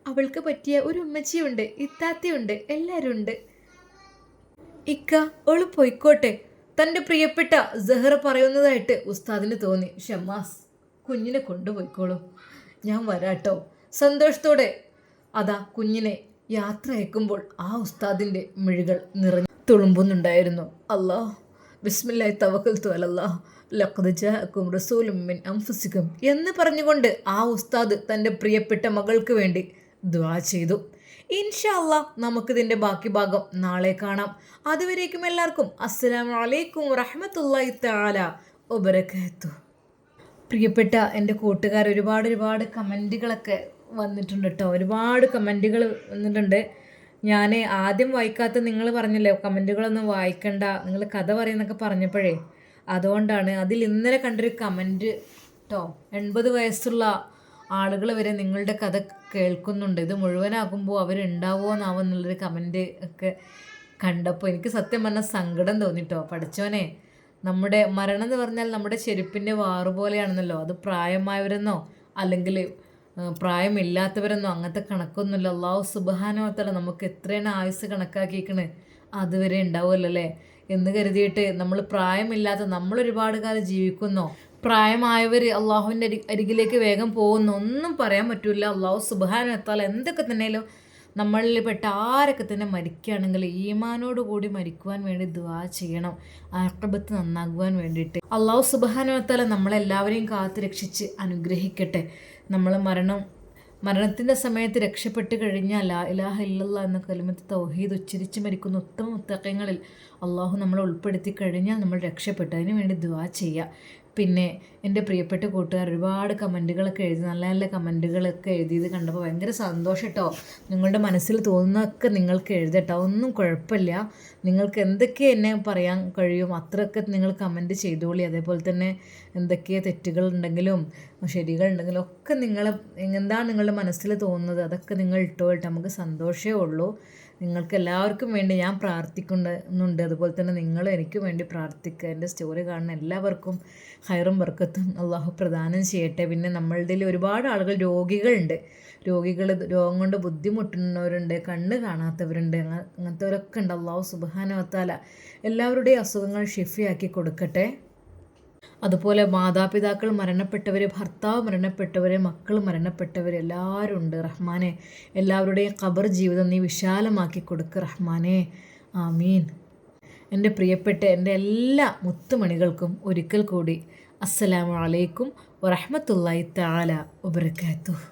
Speaker 1: അവൾക്ക് പറ്റിയ ഒരു ഉമ്മച്ചിയുണ്ട്, ഇത്താത്തയുണ്ട്, എല്ലാവരും ഉണ്ട്. ഇക്ക, ഓള് പൊയ്ക്കോട്ടെ. തൻ്റെ പ്രിയപ്പെട്ട സഹറ പറയുന്നതായിട്ട് ഉസ്താദിന് തോന്നി. ഷമ്മാസ്, കുഞ്ഞിനെ കൊണ്ടുപോയിക്കോളൂ, ഞാൻ വരാട്ടോ. സന്തോഷത്തോടെ അതാ കുഞ്ഞിനെ യാത്ര അയക്കുമ്പോൾ ആ ഉസ്താദിൻ്റെ മിഴികൾ നിറഞ്ഞു തുളുമ്പുന്നുണ്ടായിരുന്നു. അല്ലാഹ്, ബിസ്മില്ലാഹി തവക്കൽതു അലല്ലാഹ്, ലഖദ് ജാഅക്കും റസൂലും മിൻ അൻഫുസിക്കും എന്ന് പറഞ്ഞുകൊണ്ട് ആ ഉസ്താദ് തൻ്റെ പ്രിയപ്പെട്ട മകൾക്ക് വേണ്ടി ദുആ ചെയ്തു. ഇൻഷാ അല്ലാഹ് നമുക്കിതിൻ്റെ ബാക്കി ഭാഗം നാളെ കാണാം. അതുവരേക്കും എല്ലാവർക്കും അസ്സലാമു അലൈക്കും വറഹ്മത്തുള്ളാഹി തആല വബറകാതുഹു. പ്രിയപ്പെട്ട എൻ്റെ കൂട്ടുകാർ, ഒരുപാട് കമൻറ്റുകളൊക്കെ വന്നിട്ടുണ്ട് കേട്ടോ. ഒരുപാട് കമൻറ്റുകൾ വന്നിട്ടുണ്ട്. ഞാൻ ആദ്യം വായിക്കാത്ത നിങ്ങൾ പറഞ്ഞില്ലേ കമൻറ്റുകളൊന്നും വായിക്കണ്ട, നിങ്ങൾ കഥ പറയുന്നൊക്കെ പറഞ്ഞപ്പോഴേ അതുകൊണ്ടാണ്. അതിൽ ഇന്നലെ കണ്ടൊരു കമൻറ്റ് കേട്ടോ, 80 വയസ്സുള്ള ആളുകൾ വരെ നിങ്ങളുടെ കഥ കേൾക്കുന്നുണ്ട്, ഇത് മുഴുവനാകുമ്പോൾ അവരുണ്ടാവുമോ എന്നാവും എന്നുള്ളൊരു കമൻറ്റ് ഒക്കെ കണ്ടപ്പോൾ എനിക്ക് സത്യം പറഞ്ഞാൽ സങ്കടം തോന്നിട്ടോ. പഠിച്ചോനെ, നമ്മുടെ മരണം എന്ന് പറഞ്ഞാൽ നമ്മുടെ ചെരുപ്പിൻ്റെ വാറു പോലെയാണെന്നല്ലോ. അത് പ്രായമായവരെന്നോ അല്ലെങ്കിൽ പ്രായമില്ലാത്തവരെന്നോ അങ്ങനത്തെ കണക്കൊന്നുമില്ല. അല്ലാഹു സുബ്ഹാനഹു വ തആല നമുക്ക് എത്രയാണ് ആയുസ് കണക്കാക്കിയിരിക്കണേ, അതുവരെ ഉണ്ടാവുമല്ലോ അല്ലേ എന്ന് കരുതിയിട്ട് നമ്മൾ പ്രായമില്ലാത്ത നമ്മളൊരുപാട് കാലം ജീവിക്കുന്നോ, പ്രായമായവർ അള്ളാഹുവിൻ്റെ അരികിലേക്ക് വേഗം പോകുന്നു, ഒന്നും പറയാൻ പറ്റില്ല. അള്ളാഹു സുബ്ഹാനഹു വ തആല എന്തൊക്കെ തന്നെയാലും നമ്മളിൽ പെട്ട ആരൊക്കെ തന്നെ മരിക്കുകയാണെങ്കിൽ ഈമാനോട് കൂടി മരിക്കുവാൻ വേണ്ടി ദുആ ചെയ്യണം, ആഖിബത്ത് നന്നാകുവാൻ വേണ്ടിയിട്ട്. അള്ളാഹു സുബ്ഹാനഹു വ തആല നമ്മളെല്ലാവരെയും കാത്തു രക്ഷിച്ച് അനുഗ്രഹിക്കട്ടെ. നമ്മൾ മരണത്തിൻ്റെ സമയത്ത് രക്ഷപ്പെട്ട് കഴിഞ്ഞാൽ ലാ ഇലാഹ ഇല്ലല്ലാഹ് എന്ന കലിമത്ത് തൗഹീദ് ഉച്ചരിച്ച് മരിക്കുന്ന ഉത്തമ മുത്തഖീങ്ങളിൽ അള്ളാഹു നമ്മളെ ഉൾപ്പെടുത്തി കഴിഞ്ഞാൽ നമ്മൾ രക്ഷപ്പെട്ടു. അതിന് വേണ്ടി ദുആ ചെയ്യുക. പിന്നെ എൻ്റെ പ്രിയപ്പെട്ട കൂട്ടുകാർ ഒരുപാട് കമൻറ്റുകളൊക്കെ എഴുതി, നല്ല നല്ല കമൻറ്റുകളൊക്കെ എഴുതിയത് കണ്ടപ്പോൾ ഭയങ്കര സന്തോഷം കേട്ടോ. നിങ്ങളുടെ മനസ്സിൽ തോന്നുന്നതൊക്കെ നിങ്ങൾക്ക് എഴുതട്ടോ, ഒന്നും കുഴപ്പമില്ല. നിങ്ങൾക്ക് എന്തൊക്കെ എന്നെ പറയാൻ കഴിയും അത്രയൊക്കെ നിങ്ങൾ കമൻറ്റ് ചെയ്തോളി. അതേപോലെ തന്നെ എന്തൊക്കെ തെറ്റുകളുണ്ടെങ്കിലും ശരികളുണ്ടെങ്കിലും ഒക്കെ എന്താണ് നിങ്ങളുടെ മനസ്സിൽ തോന്നുന്നത് അതൊക്കെ നിങ്ങൾ ഇട്ടോട്ടെ, നമുക്ക് സന്തോഷമേ ഉള്ളൂ. നിങ്ങൾക്ക് എല്ലാവർക്കും വേണ്ടി ഞാൻ പ്രാർത്ഥിക്കുന്നുണ്ട്. അതുപോലെ തന്നെ നിങ്ങളും എനിക്കും വേണ്ടി പ്രാർത്ഥിക്കുക. എൻ്റെ സ്റ്റോറി കാണുന്ന എല്ലാവർക്കും ഹൈറും ബർക്കത്തും അള്ളാഹു പ്രദാനം ചെയ്യട്ടെ. പിന്നെ നമ്മളുടെ ഒരുപാട് ആളുകൾ രോഗികളുണ്ട്, രോഗം കൊണ്ട് ബുദ്ധിമുട്ടുന്നവരുണ്ട്, കണ്ണ് കാണാത്തവരുണ്ട്, അങ്ങനത്തെവരൊക്കെ ഉണ്ട്. അള്ളാഹു സുബ്ഹാനഹു വ തആല എല്ലാവരുടെയും അസുഖങ്ങൾ ഷിഫിയാക്കി കൊടുക്കട്ടെ. അതുപോലെ മാതാപിതാക്കൾ മരണപ്പെട്ടവർ, ഭർത്താവ് മരണപ്പെട്ടവർ, മക്കൾ മരണപ്പെട്ടവർ എല്ലാവരും ഉണ്ട്. റഹ്മാനെ, എല്ലാവരുടെയും ഖബർ ജീവിതം നീ വിശാലമാക്കി കൊടുക്കുക റഹ്മാനെ, ആമീൻ. എൻ്റെ പ്രിയപ്പെട്ട എൻ്റെ എല്ലാ മുത്തുമണികൾക്കും ഒരിക്കൽ കൂടി അസ്സലാമു അലൈക്കും വറഹ്മത്തുള്ളാഹി തആല വബറകാതുഹു.